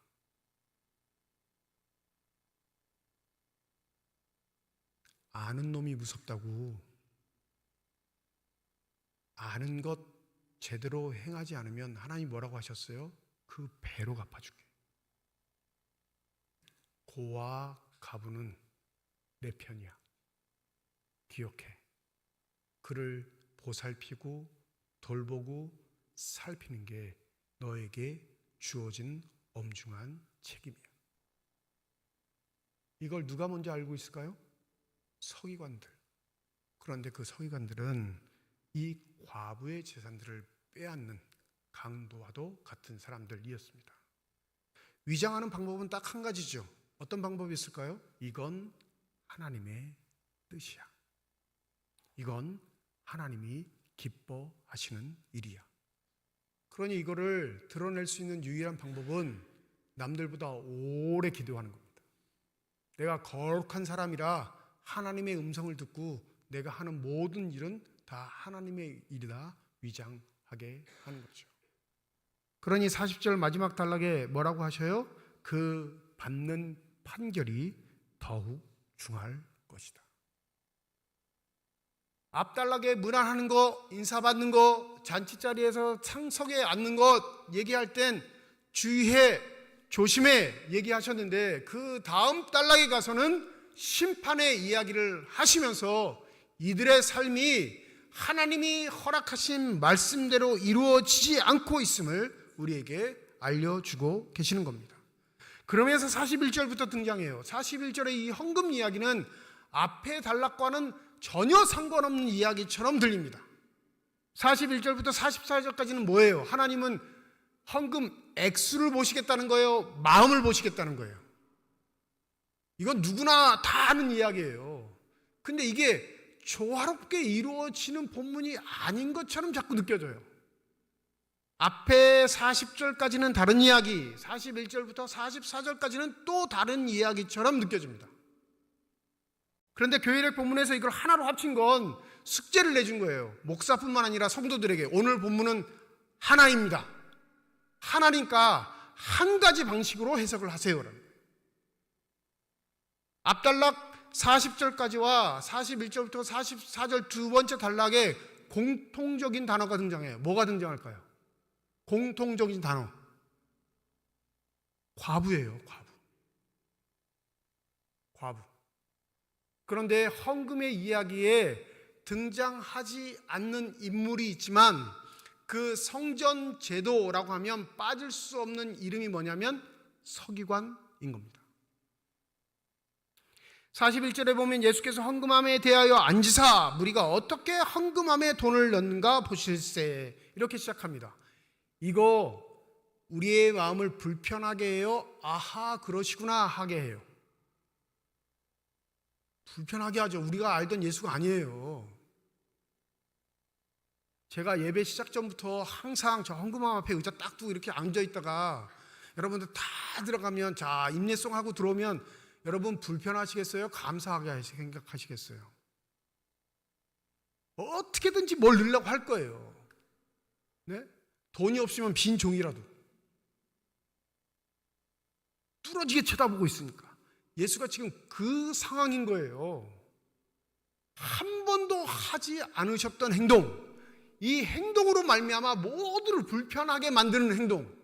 아는 놈이 무섭다고. 아는 것 제대로 행하지 않으면 하나님 뭐라고 하셨어요? 그 배로 갚아줄게. 고아 가부는 내 편이야. 기억해. 그를 보살피고 돌보고 살피는 게 너에게 주어진 엄중한 책임이야. 이걸 누가 먼저 알고 있을까요? 서기관들. 그런데 그 서기관들은 이 과부의 재산들을 빼앗는 강도와도 같은 사람들이었습니다. 위장하는 방법은 딱 한 가지죠. 어떤 방법이 있을까요? 이건 하나님의 뜻이야. 이건 하나님이 기뻐하시는 일이야. 그러니 이거를 드러낼 수 있는 유일한 방법은 남들보다 오래 기도하는 겁니다. 내가 거룩한 사람이라 하나님의 음성을 듣고 내가 하는 모든 일은 다 하나님의 일이다 위장하게 하는 거죠. 그러니 40절 마지막 단락에 뭐라고 하셔요? 그 받는 판결이 더욱 중할 것이다. 앞단락에 문안하는 거, 인사받는 거, 잔치자리에서 창석에 앉는 것 얘기할 땐 주의해, 조심해 얘기하셨는데 그 다음 단락에 가서는 심판의 이야기를 하시면서 이들의 삶이 하나님이 허락하신 말씀대로 이루어지지 않고 있음을 우리에게 알려주고 계시는 겁니다. 그러면서 41절부터 등장해요. 41절의 이 헌금 이야기는 앞의 단락과는 전혀 상관없는 이야기처럼 들립니다. 41절부터 44절까지는 뭐예요? 하나님은 헌금 액수를 보시겠다는 거예요? 마음을 보시겠다는 거예요? 이건 누구나 다 아는 이야기예요. 근데 이게 조화롭게 이루어지는 본문이 아닌 것처럼 자꾸 느껴져요. 앞에 40절까지는 다른 이야기, 41절부터 44절까지는 또 다른 이야기처럼 느껴집니다. 그런데 교회력 본문에서 이걸 하나로 합친 건 숙제를 내준 거예요. 목사뿐만 아니라 성도들에게 오늘 본문은 하나입니다. 하나니까 한 가지 방식으로 해석을 하세요라는 거예요. 앞단락 40절까지와 41절부터 44절 두 번째 단락에 공통적인 단어가 등장해요. 뭐가 등장할까요? 공통적인 단어. 과부예요, 과부. 과부. 그런데 헌금의 이야기에 등장하지 않는 인물이 있지만 그 성전 제도라고 하면 빠질 수 없는 이름이 뭐냐면 서기관인 겁니다. 41절에 보면 예수께서 헌금함에 대하여 앉으사 무리가 어떻게 헌금함에 돈을 넣는가 보실세, 이렇게 시작합니다. 이거 우리의 마음을 불편하게 해요? 아하, 그러시구나 하게 해요? 불편하게 하죠. 우리가 알던 예수가 아니에요. 제가 예배 시작 전부터 항상 저 헌금함 앞에 의자 딱 두고 이렇게 앉아 있다가 여러분들 다 들어가면 자 임례송 하고 들어오면 여러분 불편하시겠어요? 감사하게 생각하시겠어요? 어떻게든지 뭘 넣으려고 할 거예요. 네? 돈이 없으면 빈 종이라도 뚫어지게 쳐다보고 있으니까. 예수가 지금 그 상황인 거예요. 한 번도 하지 않으셨던 행동, 이 행동으로 말미암아 모두를 불편하게 만드는 행동.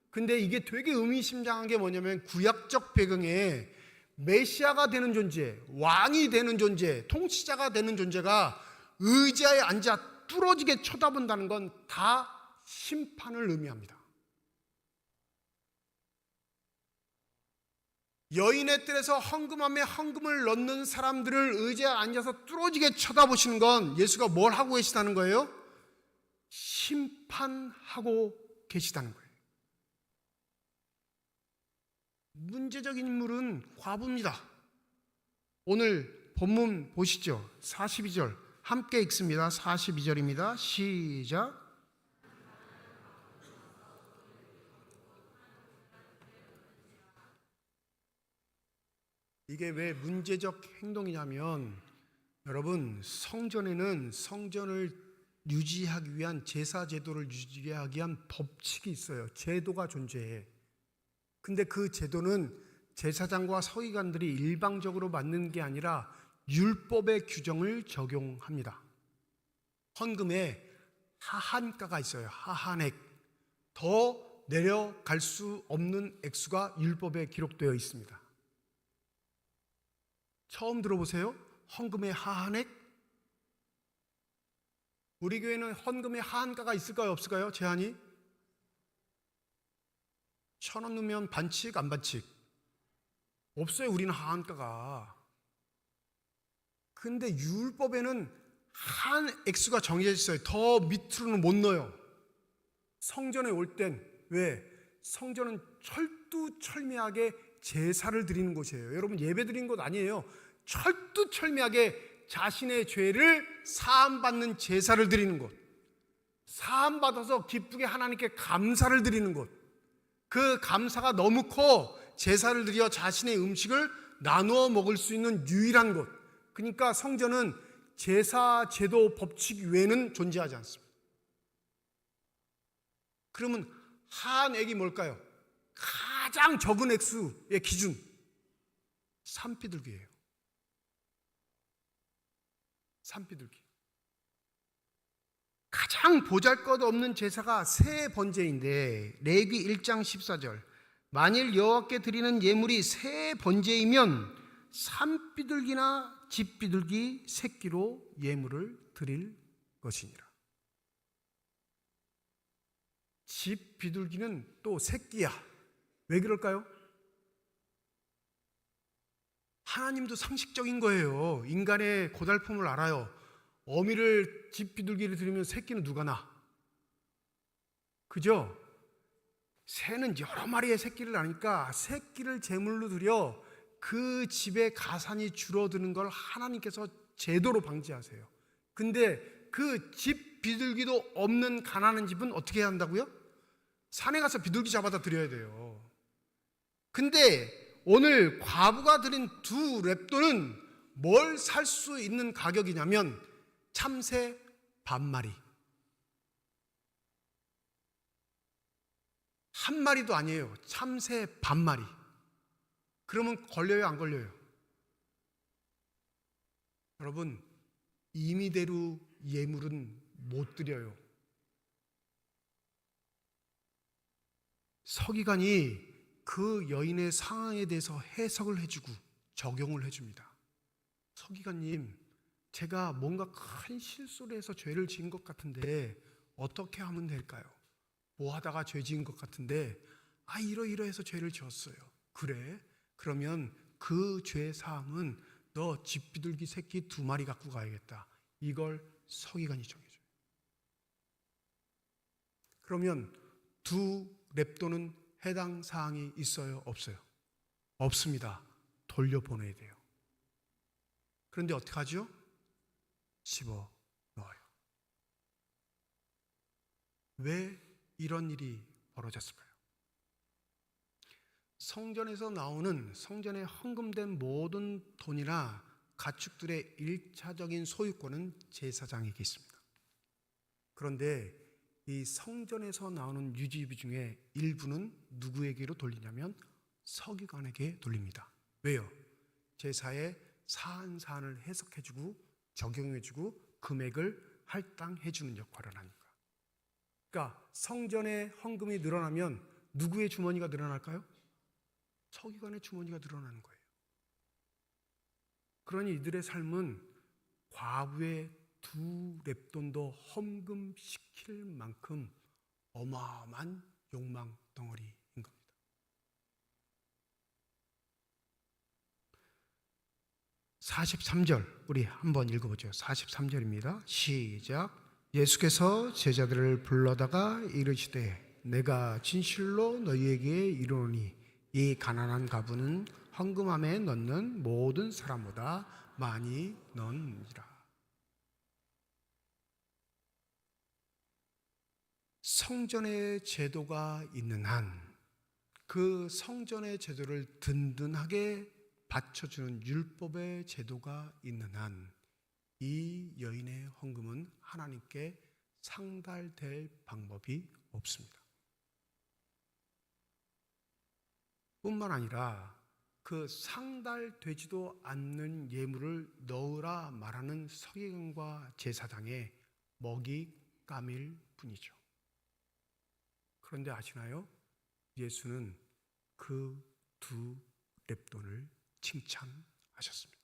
근데 이게 되게 의미심장한 게 뭐냐면 구약적 배경에 메시아가 되는 존재, 왕이 되는 존재, 통치자가 되는 존재가 의자에 앉아 뚫어지게 쳐다본다는 건 다 심판을 의미합니다. 여인의 뜰에서 헌금함에 헌금을 넣는 사람들을 의자에 앉아서 뚫어지게 쳐다보시는 건 예수가 뭘 하고 계시다는 거예요? 심판하고 계시다는 거예요. 문제적인 인물은 과부입니다. 오늘 본문 보시죠. 42절 함께 읽습니다. 42절입니다. 시작. 이게 왜 문제적 행동이냐면 여러분, 성전에는 성전을 유지하기 위한 제사 제도를 유지하기 위한 법칙이 있어요. 제도가 존재해. 근데 그 제도는 제사장과 서기관들이 일방적으로 만드는 게 아니라 율법의 규정을 적용합니다. 헌금에 하한가가 있어요. 하한액. 더 내려갈 수 없는 액수가 율법에 기록되어 있습니다. 처음 들어보세요? 헌금의 하한액? 우리 교회는 헌금의 하한가가 있을까요? 없을까요? 제한이? 1,000원 넣으면 반칙, 안 반칙? 없어요. 우리는 하한가가. 근데 율법에는 한 액수가 정해져 있어요. 더 밑으로는 못 넣어요. 성전에 올 땐 왜? 성전은 철두철미하게 제사를 드리는 곳이에요. 여러분, 예배 드리는 곳 아니에요. 철두철미하게 자신의 죄를 사함받는 제사를 드리는 곳, 사함받아서 기쁘게 하나님께 감사를 드리는 곳, 그 감사가 너무 커 제사를 드려 자신의 음식을 나누어 먹을 수 있는 유일한 곳. 그러니까 성전은 제사 제도 법칙 외에는 존재하지 않습니다. 그러면 한액이 뭘까요? 가장 적은 액수의 기준, 산비둘기예요. 산비둘기. 가장 보잘것없는 제사가 세 번제인데 레위기 1장 14절 만일 여호와께 드리는 예물이 세 번제이면 산비둘기나 집비둘기 새끼로 예물을 드릴 것이니라. 집비둘기는 또 새끼야. 왜 그럴까요? 하나님도 상식적인 거예요. 인간의 고달픔을 알아요. 어미를 집비둘기를 드리면 새끼는 누가 낳아? 그죠? 새는 여러 마리의 새끼를 낳으니까 새끼를 제물로 드려 그 집의 가산이 줄어드는 걸 하나님께서 제도로 방지하세요. 근데 그 집 비둘기도 없는 가난한 집은 어떻게 해야 한다고요? 산에 가서 비둘기 잡아다 드려야 돼요. 근데 오늘 과부가 드린 두 랩돈은 뭘 살 수 있는 가격이냐면 참새 반마리. 한 마리도 아니에요. 참새 반마리. 그러면 걸려요, 안 걸려요? 여러분, 임의대로 예물은 못 드려요. 서기관이 그 여인의 상황에 대해서 해석을 해주고 적용을 해줍니다. 서기관님, 제가 뭔가 큰 실수를 해서 죄를 지은 것 같은데 어떻게 하면 될까요? 뭐 하다가 죄 지은 것 같은데 이러이러해서 죄를 지었어요. 그래? 그러면 그 죄 사함은 너 집 비둘기 새끼 2마리 갖고 가야겠다. 이걸 서기관이 정해줘요. 그러면 2렙돈은 해당 사항이 있어요? 없어요? 없습니다. 돌려보내야 돼요. 그런데 어떻게 하죠? 집어 넣어요. 왜 이런 일이 벌어졌을까요? 성전에서 나오는 성전에 헌금된 모든 돈이나 가축들의 1차적인 소유권은 제사장에게 있습니다. 그런데 이 성전에서 나오는 유지비 중에 일부는 누구에게로 돌리냐면 서기관에게 돌립니다. 왜요? 제사의 사안사안을 해석해주고 적용해주고 금액을 할당해주는 역할을 하니까. 그러니까 성전의 헌금이 늘어나면 누구의 주머니가 늘어날까요? 서기관의 주머니가 늘어나는 거예요. 그러니 이들의 삶은 과부의 2렙돈도 헌금시킬 만큼 어마어마한 욕망 덩어리인 겁니다. (43절) 우리 한번 읽어보죠. 43절입니다. 시작. 예수께서 제자들을 불러다가 이르시되 내가 진실로 너희에게 이르노니 이 가난한 가부는 헌금함에 넣는 모든 사람보다 많이 넣느니라. 성전의 제도가 있는 한 그 성전의 제도를 든든하게 받쳐주는 율법의 제도가 있는 한 이 여인의 헌금은 하나님께 상달될 방법이 없습니다. 뿐만 아니라 그 상달되지도 않는 예물을 넣으라 말하는 서기관과 제사장의 먹잇감일 뿐이죠. 그런데 아시나요? 예수는 그 2렙돈을 칭찬하셨습니다.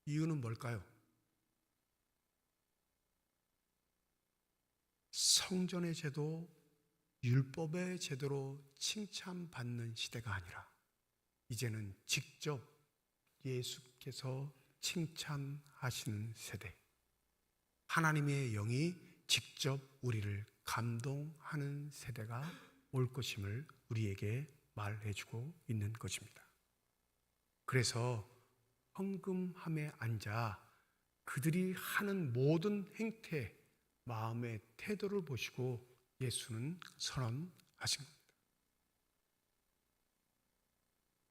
이유는 뭘까요? 성전의 제도, 율법의 제도로 칭찬받는 시대가 아니라 이제는 직접 예수께서 칭찬하시는 세대, 하나님의 영이 직접 우리를 감동하는 세대가 올 것임을 우리에게 말해주고 있는 것입니다. 그래서 헌금함에 앉아 그들이 하는 모든 행태, 마음의 태도를 보시고 예수는 선언하신 겁니다.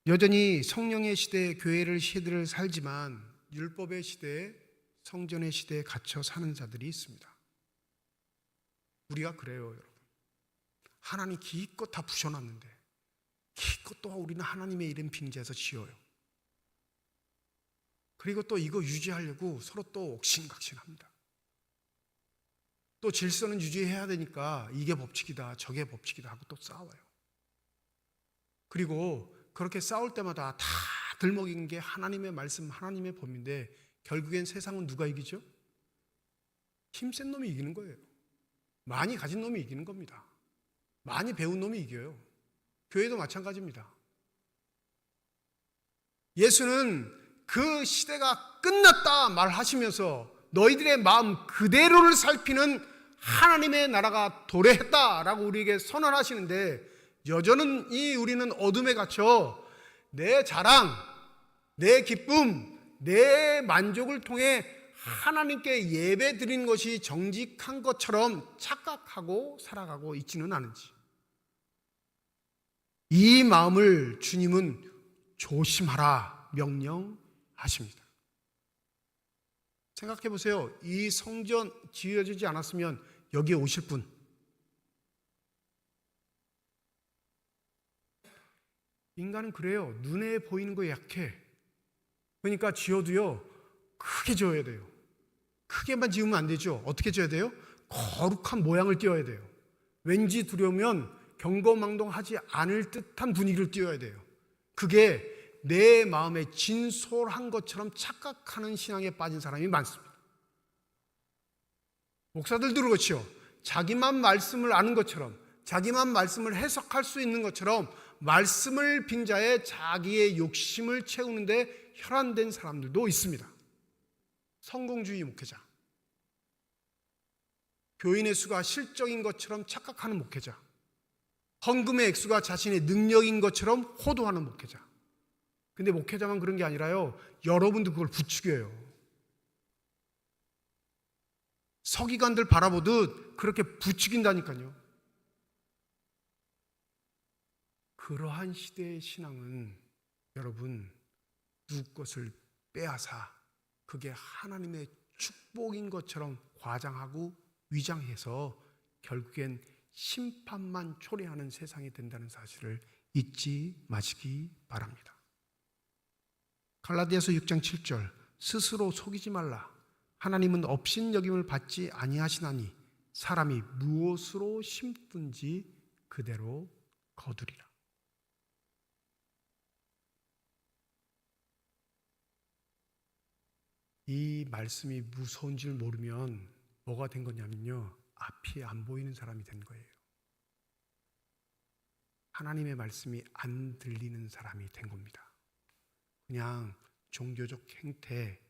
여전히 성령의 시대에 교회를 시대를 살지만 율법의 시대에 성전의 시대에 갇혀 사는 자들이 있습니다. 우리가 그래요, 여러분. 하나님 기껏 다 부셔놨는데 기껏 또 우리는 하나님의 이름 빙자해서 지어요. 그리고 또 이거 유지하려고 서로 또 옥신각신합니다. 또 질서는 유지해야 되니까 이게 법칙이다 저게 법칙이다 하고 또 싸워요. 그리고 그렇게 싸울 때마다 다 들먹이는 게 하나님의 말씀, 하나님의 법인데 결국엔 세상은 누가 이기죠? 힘센 놈이 이기는 거예요. 많이 가진 놈이 이기는 겁니다. 많이 배운 놈이 이겨요. 교회도 마찬가지입니다. 예수는 그 시대가 끝났다 말하시면서 너희들의 마음 그대로를 살피는 하나님의 나라가 도래했다라고 우리에게 선언하시는데 여전히 우리는 어둠에 갇혀 내 자랑, 내 기쁨, 내 만족을 통해 하나님께 예배 드리는 것이 정직한 것처럼 착각하고 살아가고 있지는 않은지, 이 마음을 주님은 조심하라 명령하십니다. 생각해 보세요. 이 성전 지어지지 않았으면 여기에 오실 분, 인간은 그래요. 눈에 보이는 거에 약해. 그러니까 지어도요 크게 지어야 돼요. 크게만 지으면 안 되죠. 어떻게 지어야 돼요? 거룩한 모양을 띄어야 돼요. 왠지 두려우면 경거망동하지 않을 듯한 분위기를 띄어야 돼요. 그게 내 마음에 진솔한 것처럼 착각하는 신앙에 빠진 사람이 많습니다. 목사들도 그렇죠. 자기만 말씀을 아는 것처럼, 자기만 말씀을 해석할 수 있는 것처럼 말씀을 빙자해 자기의 욕심을 채우는데 혈안된 사람들도 있습니다. 성공주의 목회자, 교인의 수가 실적인 것처럼 착각하는 목회자, 헌금의 액수가 자신의 능력인 것처럼 호도하는 목회자. 근데 목회자만 그런 게 아니라요, 여러분도 그걸 부추겨요. 서기관들 바라보듯 그렇게 부추긴다니까요. 그러한 시대의 신앙은 여러분, 누구 것을 빼앗아 그게 하나님의 축복인 것처럼 과장하고 위장해서 결국엔 심판만 초래하는 세상이 된다는 사실을 잊지 마시기 바랍니다. 갈라디아서 6장 7절, 스스로 속이지 말라. 하나님은 업신여김을 받지 아니하시나니 사람이 무엇으로 심든지 그대로 거두리라. 이 말씀이 무서운 줄 모르면 뭐가 된 거냐면요, 앞이 안 보이는 사람이 된 거예요. 하나님의 말씀이 안 들리는 사람이 된 겁니다. 그냥 종교적 행태,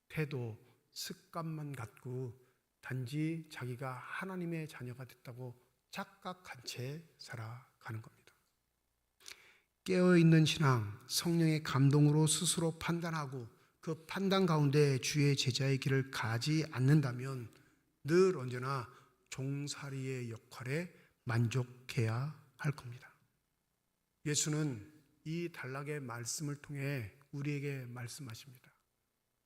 태도, 습관만 갖고 단지 자기가 하나님의 자녀가 됐다고 착각한 채 살아가는 겁니다. 깨어있는 신앙, 성령의 감동으로 스스로 판단하고 그 판단 가운데 주의 제자의 길을 가지 않는다면 늘 언제나 종살이의 역할에 만족해야 할 겁니다. 예수는 이 단락의 말씀을 통해 우리에게 말씀하십니다.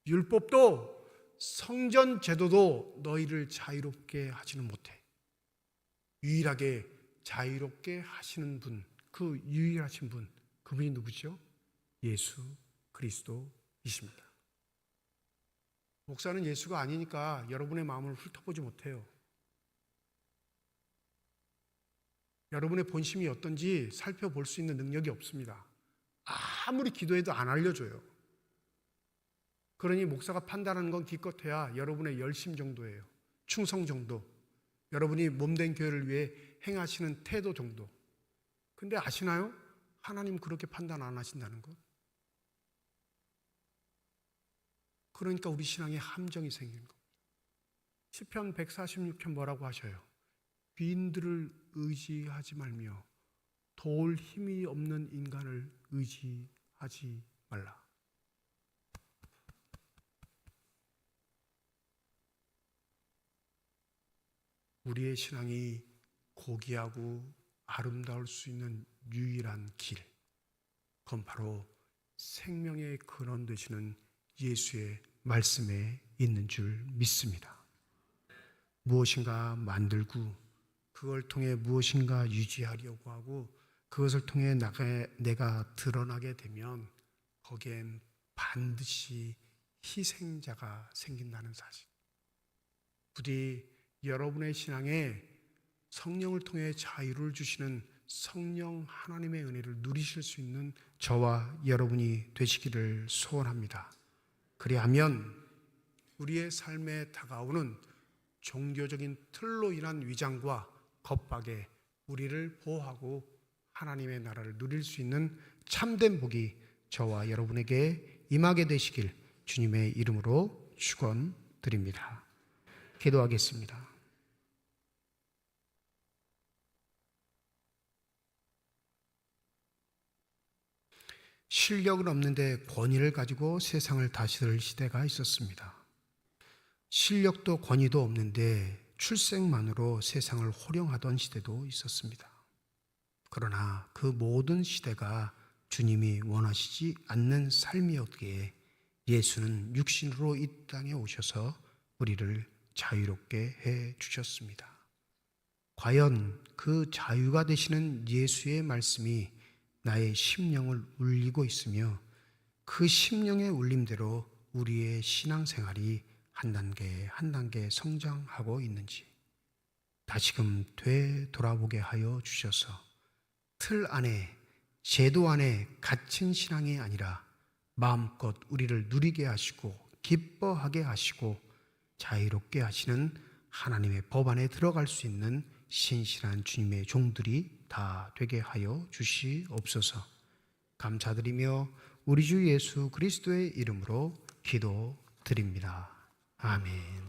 율법도 성전 제도도 너희를 자유롭게 하지는 못해. 유일하게 자유롭게 하시는 분, 그 유일하신 분, 그분이 누구죠? 예수 그리스도이십니다. 목사는 예수가 아니니까 여러분의 마음을 훑어보지 못해요. 여러분의 본심이 어떤지 살펴볼 수 있는 능력이 없습니다. 아무리 기도해도 안 알려줘요. 그러니 목사가 판단하는 건 기껏해야 여러분의 열심 정도예요. 충성 정도. 여러분이 몸된 교회를 위해 행하시는 태도 정도. 근데 아시나요? 하나님 그렇게 판단 안 하신다는 것. 그러니까 우리 신앙에 함정이 생긴 겁니다. 시편 146편 뭐라고 하셔요? 귀인들을 의지하지 말며 도울 힘이 없는 인간을 의지하지 말라. 우리의 신앙이 고귀하고 아름다울 수 있는 유일한 길, 그건 바로 생명의 근원 되시는 예수의 말씀에 있는 줄 믿습니다. 무엇인가 만들고 그걸 통해 무엇인가 유지하려고 하고 그것을 통해 내가 드러나게 되면 거기엔 반드시 희생자가 생긴다는 사실. 부디 여러분의 신앙에 성령을 통해 자유를 주시는 성령 하나님의 은혜를 누리실 수 있는 저와 여러분이 되시기를 소원합니다. 그리하면 우리의 삶에 다가오는 종교적인 틀로 인한 위장과 겁박에 우리를 보호하고 하나님의 나라를 누릴 수 있는 참된 복이 저와 여러분에게 임하게 되시길 주님의 이름으로 축원드립니다. 기도하겠습니다. 실력은 없는데 권위를 가지고 세상을 다스릴 시대가 있었습니다. 실력도 권위도 없는데 출생만으로 세상을 호령하던 시대도 있었습니다. 그러나 그 모든 시대가 주님이 원하시지 않는 삶이었기에 예수는 육신으로 이 땅에 오셔서 우리를 자유롭게 해 주셨습니다. 과연 그 자유가 되시는 예수의 말씀이 나의 심령을 울리고 있으며 그 심령의 울림대로 우리의 신앙생활이 한 단계 한 단계 성장하고 있는지 다시금 되돌아보게 하여 주셔서 틀 안에 제도 안에 갇힌 신앙이 아니라 마음껏 우리를 누리게 하시고 기뻐하게 하시고 자유롭게 하시는 하나님의 법 안에 들어갈 수 있는 신실한 주님의 종들이 다 되게 하여 주시옵소서. 감사드리며 우리 주 예수 그리스도의 이름으로 기도드립니다. 아멘.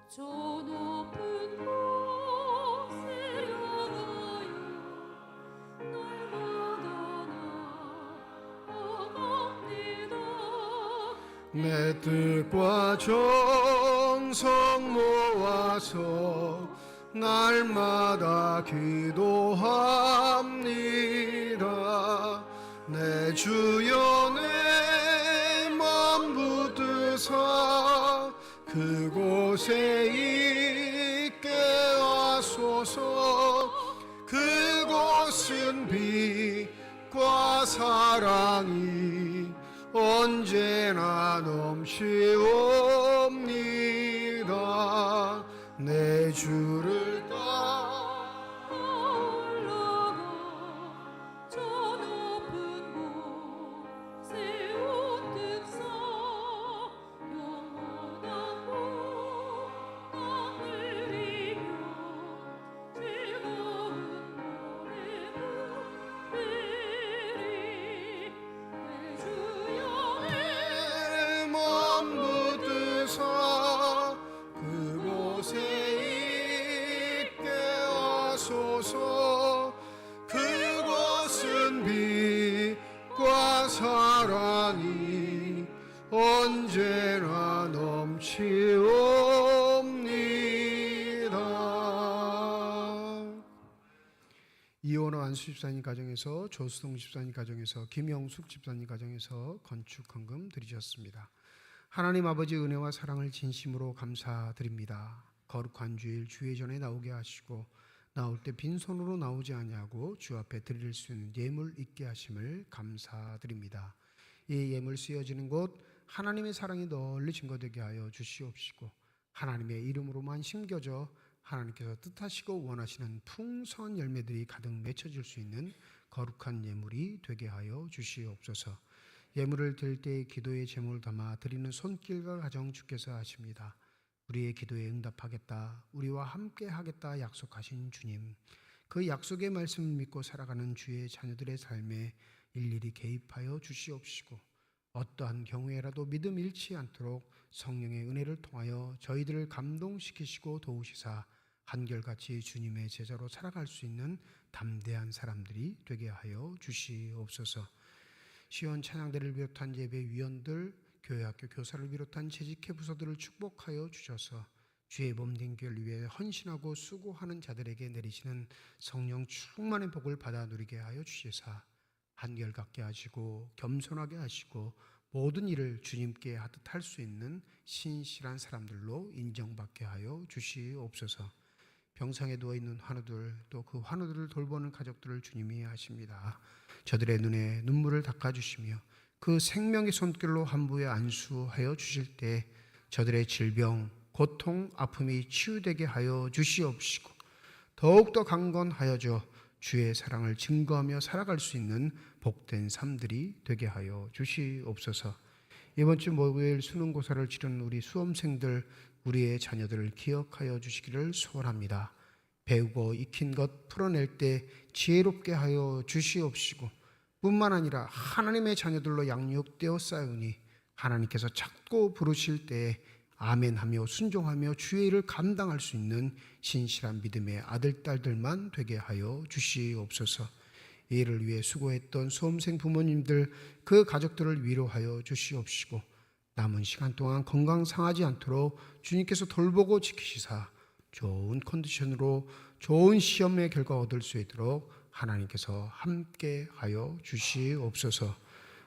저 높은 곳에 향하여 날마다 나아갑니다. 내 뜻과 정성 모아서 날마다 기도합니다. 내 주여 내 맘 붙드사 그곳에 있게 하소서. 그곳은 빛과 사랑이 언제나 넘치옵니다. 내 주를 따라 올라가 저 높은 곳에 우뚝 서 영원한 땅을 이며 즐거운 노래 부르리. 내 주여 내 몸 붙드사 그곳에 있게 하소서. 그곳은 빛과 사랑이 언제나 넘치옵니다. 이원호 안수 집사님 가정에서, 조수동 집사님 가정에서, 김영숙 집사님 가정에서 건축 헌금 드리셨습니다. 하나님 아버지 은혜와 사랑을 진심으로 감사드립니다. 거룩한 주일 주의 전에 나오게 하시고 나올 때 빈손으로 나오지 아니하고 주 앞에 드릴 수 있는 예물 있게 하심을 감사드립니다. 이 예물 쓰여지는 곳 하나님의 사랑이 널리 증거되게 하여 주시옵시고 하나님의 이름으로만 심겨져 하나님께서 뜻하시고 원하시는 풍성한 열매들이 가득 맺혀질 수 있는 거룩한 예물이 되게 하여 주시옵소서. 예물을 드릴 때 기도의 제목을 담아 드리는 손길과 가정 주께서 하십니다. 우리의 기도에 응답하겠다, 우리와 함께 하겠다 약속하신 주님, 그 약속의 말씀을 믿고 살아가는 주의 자녀들의 삶에 일일이 개입하여 주시옵시고 어떠한 경우에라도 믿음 잃지 않도록 성령의 은혜를 통하여 저희들을 감동시키시고 도우시사 한결같이 주님의 제자로 살아갈 수 있는 담대한 사람들이 되게 하여 주시옵소서. 시원 찬양대를 비롯한 예배위원들, 교회학교 교사를 비롯한 재직회 부서들을 축복하여 주셔서 주의 몸된 교회를 위해 헌신하고 수고하는 자들에게 내리시는 성령 충만의 복을 받아 누리게 하여 주시사 한결같게 하시고 겸손하게 하시고 모든 일을 주님께 하듯 할 수 있는 신실한 사람들로 인정받게 하여 주시옵소서. 병상에 누워있는 환우들, 또 그 환우들을 돌보는 가족들을 주님이 하십니다. 저들의 눈에 눈물을 닦아주시며 그 생명의 손길로 한부에 안수하여 주실 때 저들의 질병, 고통, 아픔이 치유되게 하여 주시옵시고 더욱더 강건하여져 주의 사랑을 증거하며 살아갈 수 있는 복된 삶들이 되게 하여 주시옵소서. 이번 주 목요일 수능고사를 치르는 우리 수험생들, 우리의 자녀들을 기억하여 주시기를 소원합니다. 배우고 익힌 것 풀어낼 때 지혜롭게 하여 주시옵시고 뿐만 아니라 하나님의 자녀들로 양육되어 싸우니 하나님께서 찾고 부르실 때에 아멘하며 순종하며 주의 일을 감당할 수 있는 신실한 믿음의 아들, 딸들만 되게 하여 주시옵소서. 이 일을 위해 수고했던 수험생 부모님들, 그 가족들을 위로하여 주시옵시고 남은 시간 동안 건강 상하지 않도록 주님께서 돌보고 지키시사 좋은 컨디션으로 좋은 시험의 결과 얻을 수 있도록 하나님께서 함께 하여 주시옵소서.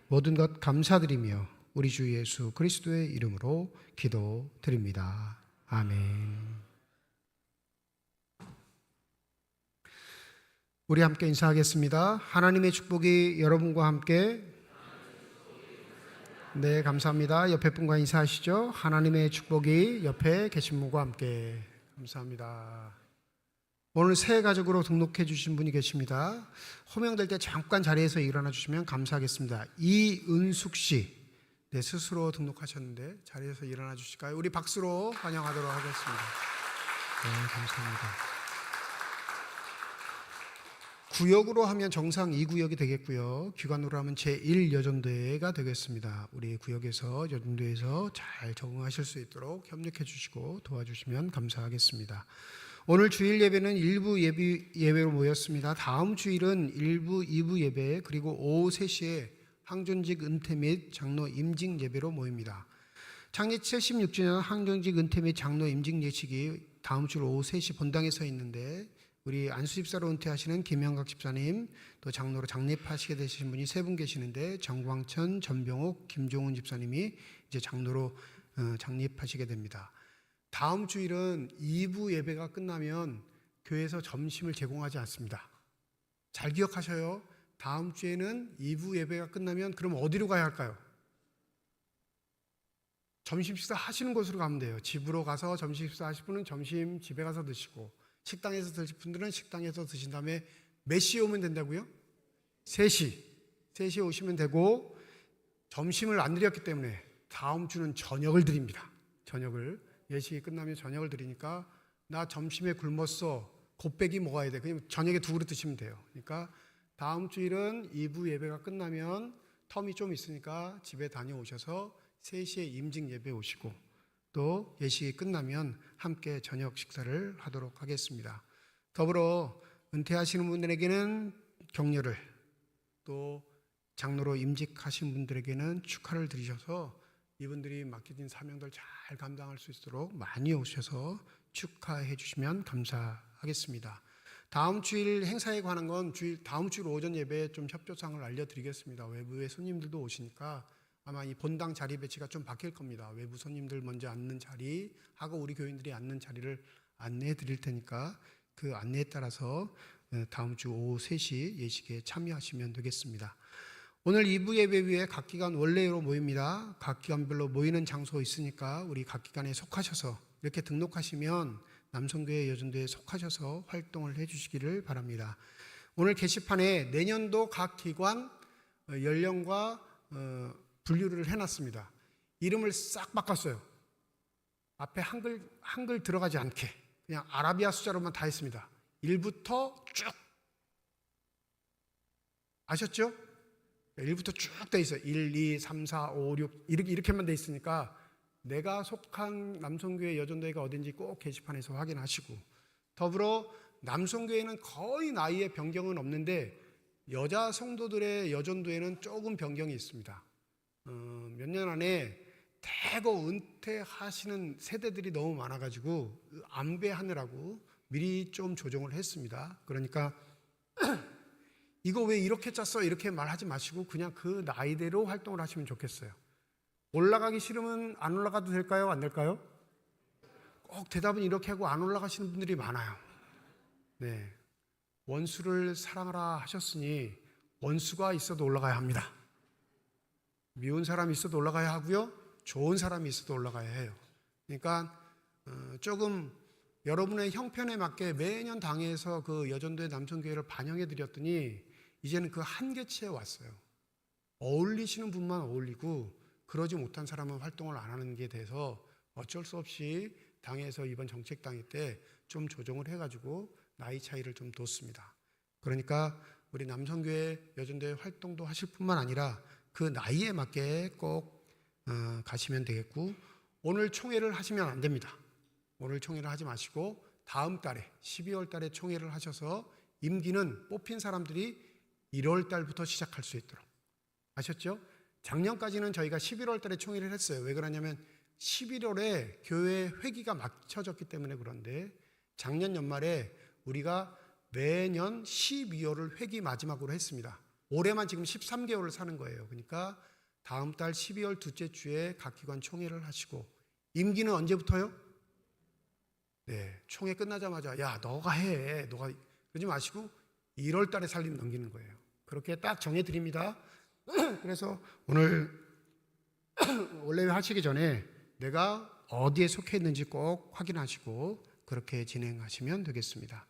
모든 것 감사드리며 우리 주 예수 그리스도의 이름으로 기도드립니다. 아멘. 우리 함께 인사하겠습니다. 하나님의 축복이 여러분과 함께. 네, 감사합니다. 옆에 분과 인사하시죠. 하나님의 축복이 옆에 계신 분과 함께. 감사합니다. 오늘 새 가족으로 등록해 주신 분이 계십니다. 호명될 때 잠깐 자리에서 일어나 주시면 감사하겠습니다. 이은숙 씨, 네, 스스로 등록하셨는데 자리에서 일어나 주실까요? 우리 박수로 환영하도록 하겠습니다. 네, 감사합니다. 구역으로 하면 정상 2구역이 되겠고요. 기관으로 하면 제1여전대가 되겠습니다. 우리 구역에서 여전대에서 잘 적응하실 수 있도록 협력해 주시고 도와주시면 감사하겠습니다. 오늘 주일 예배는 1부 예배로 모였습니다. 다음 주일은 1부, 2부 예배 그리고 오후 3시에 항존직 은퇴 및 장로 임직 예배로 모입니다. 창립 76주년 항존직 은퇴 및 장로 임직 예식이 다음 주 오후 3시 본당에 서 있는데 우리 안수 집사로 은퇴하시는 김영각 집사님, 또 장로로 장립하시게 되신 분이 3분 계시는데 정광천, 전병옥, 김종훈 집사님이 이제 장로로 장립하시게 됩니다. 다음 주일은 2부 예배가 끝나면 교회에서 점심을 제공하지 않습니다. 잘 기억하셔요. 다음 주에는 2부 예배가 끝나면 그럼 어디로 가야 할까요? 점심 식사 하시는 곳으로 가면 돼요. 집으로 가서 점심 식사 하실 분은 점심 집에 가서 드시고, 식당에서 드실 분들은 식당에서 드신 다음에 몇 시에 오면 된다고요? 3시. 3시에 오시면 되고, 점심을 안 드렸기 때문에 다음 주는 저녁을 드립니다. 저녁을. 예식이 끝나면 저녁을 드리니까 나 점심에 굶었어. 곱빼기 먹어야 돼. 그냥 저녁에 2그릇 드시면 돼요. 그러니까 다음 주일은 2부 예배가 끝나면 텀이 좀 있으니까 집에 다녀오셔서 3시에 임직 예배 오시고 또 예식이 끝나면 함께 저녁 식사를 하도록 하겠습니다. 더불어 은퇴하시는 분들에게는 격려를, 또 장로로 임직하신 분들에게는 축하를 드리셔서 이분들이 맡겨진 사명들 잘 감당할 수 있도록 많이 오셔서 축하해 주시면 감사하겠습니다. 다음 주일 행사에 관한 건 다음 주일 오전 예배에 좀 협조사항을 알려드리겠습니다. 외부의 손님들도 오시니까 아마 이 본당 자리 배치가 좀 바뀔 겁니다. 외부 손님들 먼저 앉는 자리하고 우리 교인들이 앉는 자리를 안내해 드릴 테니까 그 안내에 따라서 다음 주 오후 3시 예식에 참여하시면 되겠습니다. 오늘 2부 예배 위에 각 기관 원래로 모입니다. 각 기관별로 모이는 장소 있으니까 우리 각 기관에 속하셔서 이렇게 등록하시면 남성교회 여전도에 속하셔서 활동을 해주시기를 바랍니다. 오늘 게시판에 내년도 각 기관 연령과 분류를 해놨습니다. 이름을 싹 바꿨어요. 앞에 한글 들어가지 않게 그냥 아라비아 숫자로만 다 했습니다. 1부터 쭉. 아셨죠? 1부터 쭉 돼 있어요. 1, 2, 3, 4, 5, 6 이렇게만 돼 있으니까 내가 속한 남성교회 여전도회가 어딘지 꼭 게시판에서 확인하시고, 더불어 남성교회는 거의 나이에 변경은 없는데 여자 성도들의 여전도회는 조금 변경이 있습니다. 몇 년 안에 대거 은퇴하시는 세대들이 너무 많아가지고 안배하느라고 미리 좀 조정을 했습니다. 그러니까 이거 왜 이렇게 짰어? 이렇게 말하지 마시고 그냥 그 나이대로 활동을 하시면 좋겠어요. 올라가기 싫으면 안 올라가도 될까요? 안 될까요? 꼭 대답은 이렇게 하고 안 올라가시는 분들이 많아요. 네, 원수를 사랑하라 하셨으니 원수가 있어도 올라가야 합니다. 미운 사람이 있어도 올라가야 하고요, 좋은 사람이 있어도 올라가야 해요. 그러니까 조금 여러분의 형편에 맞게 매년 당에서 그 여전도의 남성교회를 반영해 드렸더니 이제는 그 한계치에 왔어요. 어울리시는 분만 어울리고 그러지 못한 사람은 활동을 안 하는 게 돼서 어쩔 수 없이 당에서 이번 정책당일 때 좀 조정을 해가지고 나이 차이를 좀 뒀습니다. 그러니까 우리 남성교회 여전도의 활동도 하실 뿐만 아니라 그 나이에 맞게 꼭 가시면 되겠고, 오늘 총회를 하시면 안 됩니다. 오늘 총회를 하지 마시고 다음 달에 12월 달에 총회를 하셔서 임기는 뽑힌 사람들이 1월 달부터 시작할 수 있도록. 아셨죠? 작년까지는 저희가 11월 달에 총회를 했어요. 왜 그러냐면 11월에 교회 회기가 맞춰졌기 때문에. 그런데 작년 연말에 우리가 매년 12월을 회기 마지막으로 했습니다. 올해만 지금 13개월을 사는 거예요. 그러니까 다음 달 12월 둘째 주에 각 기관 총회를 하시고, 임기는 언제부터요? 네, 총회 끝나자마자 야 너가 해, 너가 그러지 마시고 1월 달에 살림 넘기는 거예요. 그렇게 딱 정해드립니다. 그래서 오늘 원래 하시기 전에 내가 어디에 속해 있는지 꼭 확인하시고 그렇게 진행하시면 되겠습니다.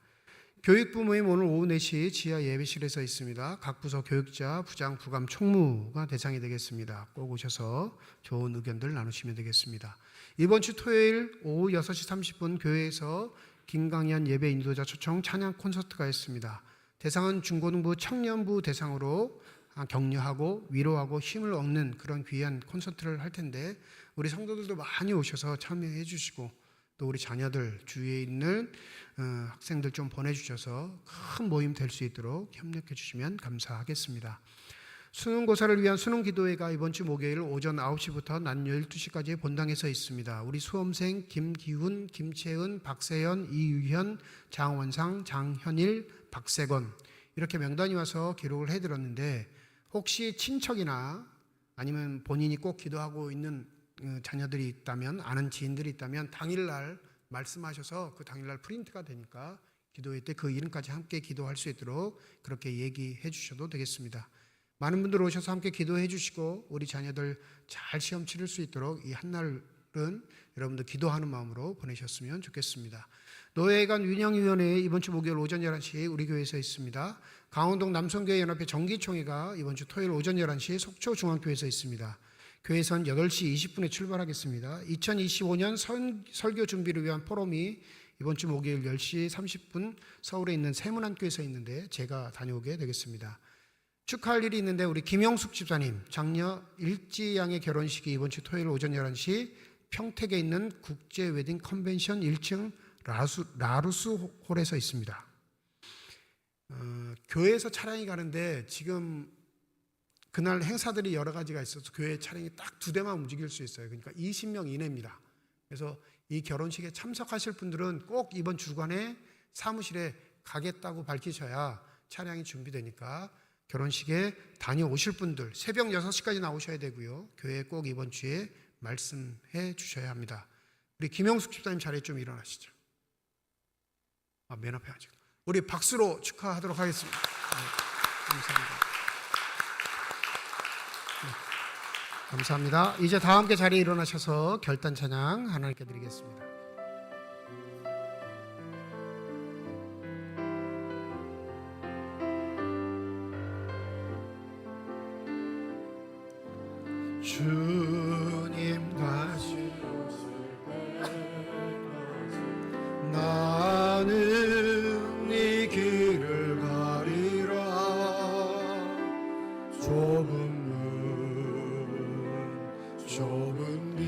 교육부 모임 오늘 오후 4시 지하 예배실에서 있습니다. 각 부서 교육자, 부장, 부감, 총무가 대상이 되겠습니다. 꼭 오셔서 좋은 의견들 나누시면 되겠습니다. 이번 주 토요일 오후 6시 30분 교회에서 김강현 예배 인도자 초청 찬양 콘서트가 있습니다. 대상은 중고등부 청년부 대상으로 격려하고 위로하고 힘을 얻는 그런 귀한 콘서트를 할 텐데 우리 성도들도 많이 오셔서 참여해 주시고 또 우리 자녀들 주위에 있는 학생들 좀 보내주셔서 큰 모임 될 수 있도록 협력해 주시면 감사하겠습니다. 수능고사를 위한 수능기도회가 이번 주 목요일 오전 9시부터 낮 12시까지 본당에서 있습니다. 우리 수험생 김기훈, 김채은, 박세연, 이유현, 장원상, 장현일, 박세건 이렇게 명단이 와서 기록을 해드렸는데 혹시 친척이나 아니면 본인이 꼭 기도하고 있는 자녀들이 있다면 아는 지인들이 있다면 당일날 말씀하셔서 그 당일날 프린트가 되니까 기도회 때 그 이름까지 함께 기도할 수 있도록 그렇게 얘기해 주셔도 되겠습니다. 많은 분들 오셔서 함께 기도해 주시고 우리 자녀들 잘 시험 치를 수 있도록 이 한날은 여러분들 기도하는 마음으로 보내셨으면 좋겠습니다. 노예관 운영위원회 이번 주 목요일 오전 11시 우리 교회에서 있습니다. 강원동 남성교회 연합회 정기총회가 이번 주 토요일 오전 11시 속초중앙교회에서 있습니다. 교회선 8시 20분에 출발하겠습니다. 2025년 설교 준비를 위한 포럼이 이번 주 목요일 10시 30분 서울에 있는 세문안교회에서 있는데 제가 다녀오게 되겠습니다. 축하할 일이 있는데 우리 김영숙 집사님 장녀 일지양의 결혼식이 이번 주 토요일 오전 11시 평택에 있는 국제 웨딩 컨벤션 1층 라루스 홀에서 있습니다. 교회에서 차량이 가는데 지금 그날 행사들이 여러 가지가 있어서 교회 차량이 딱 2대만 움직일 수 있어요. 그러니까 20명 이내입니다. 그래서 이 결혼식에 참석하실 분들은 꼭 이번 주간에 사무실에 가겠다고 밝히셔야 차량이 준비되니까 결혼식에 다녀오실 분들 새벽 6시까지 나오셔야 되고요. 교회에 꼭 이번 주에 말씀해 주셔야 합니다. 우리 김영숙 집사님 자리에 좀 일어나시죠. 맨 앞에 아직. 우리 박수로 축하하도록 하겠습니다. 네, 감사합니다. 네, 감사합니다. 이제 다 함께 자리에 일어나셔서 결단 찬양 하나님께 드리겠습니다. 주님 다시 나는 이 길을 가리라 좁은 문 좁은 길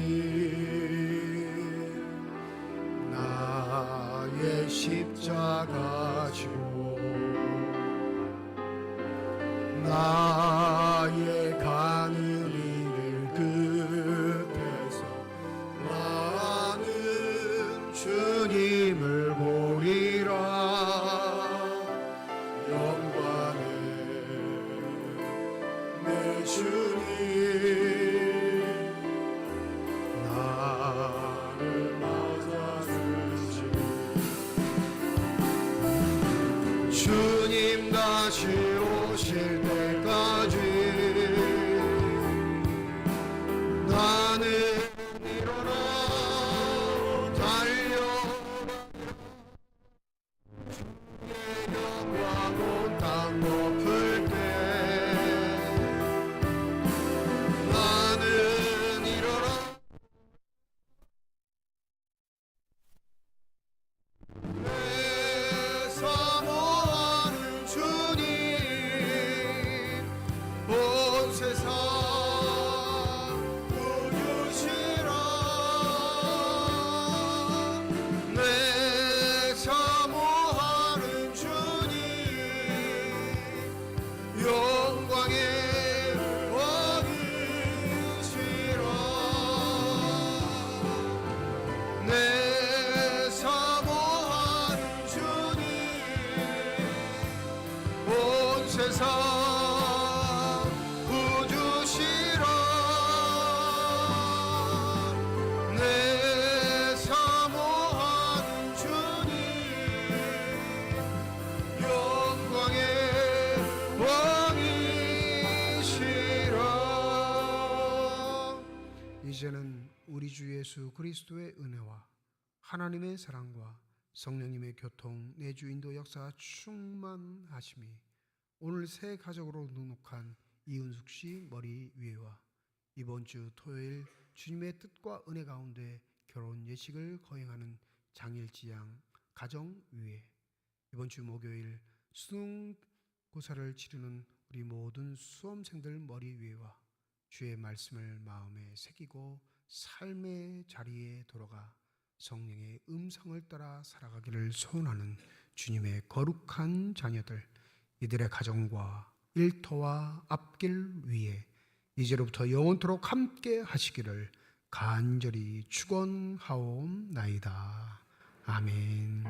나의 십자가 지고 나의 가는 끝에서 나는 주님을 보리라 영광의 내 주님 나를 맞아주시 주님 다시 오실 때까지 나는 일어나 달려가 주의 영광 온 땅 높을 때 나는 일어나 내 사모하는 주님 이제는 우리 주 예수 그리스도의 은혜와 하나님의 사랑과 성령님의 교통, 내주 인도 역사 충만하심이 오늘 새 가족으로 눅눅한 이은숙 씨 머리 위에와 이번 주 토요일 주님의 뜻과 은혜 가운데 결혼 예식을 거행하는 장일지양 가정 위에, 이번 주 목요일 수능고사를 치르는 우리 모든 수험생들 머리 위에와 주의 말씀을 마음에 새기고 삶의 자리에 돌아가 성령의 음성을 따라 살아가기를 소원하는 주님의 거룩한 자녀들, 이들의 가정과 일터와 앞길 위에 이제로부터 영원토록 함께 하시기를 간절히 축원하옵나이다. 아멘.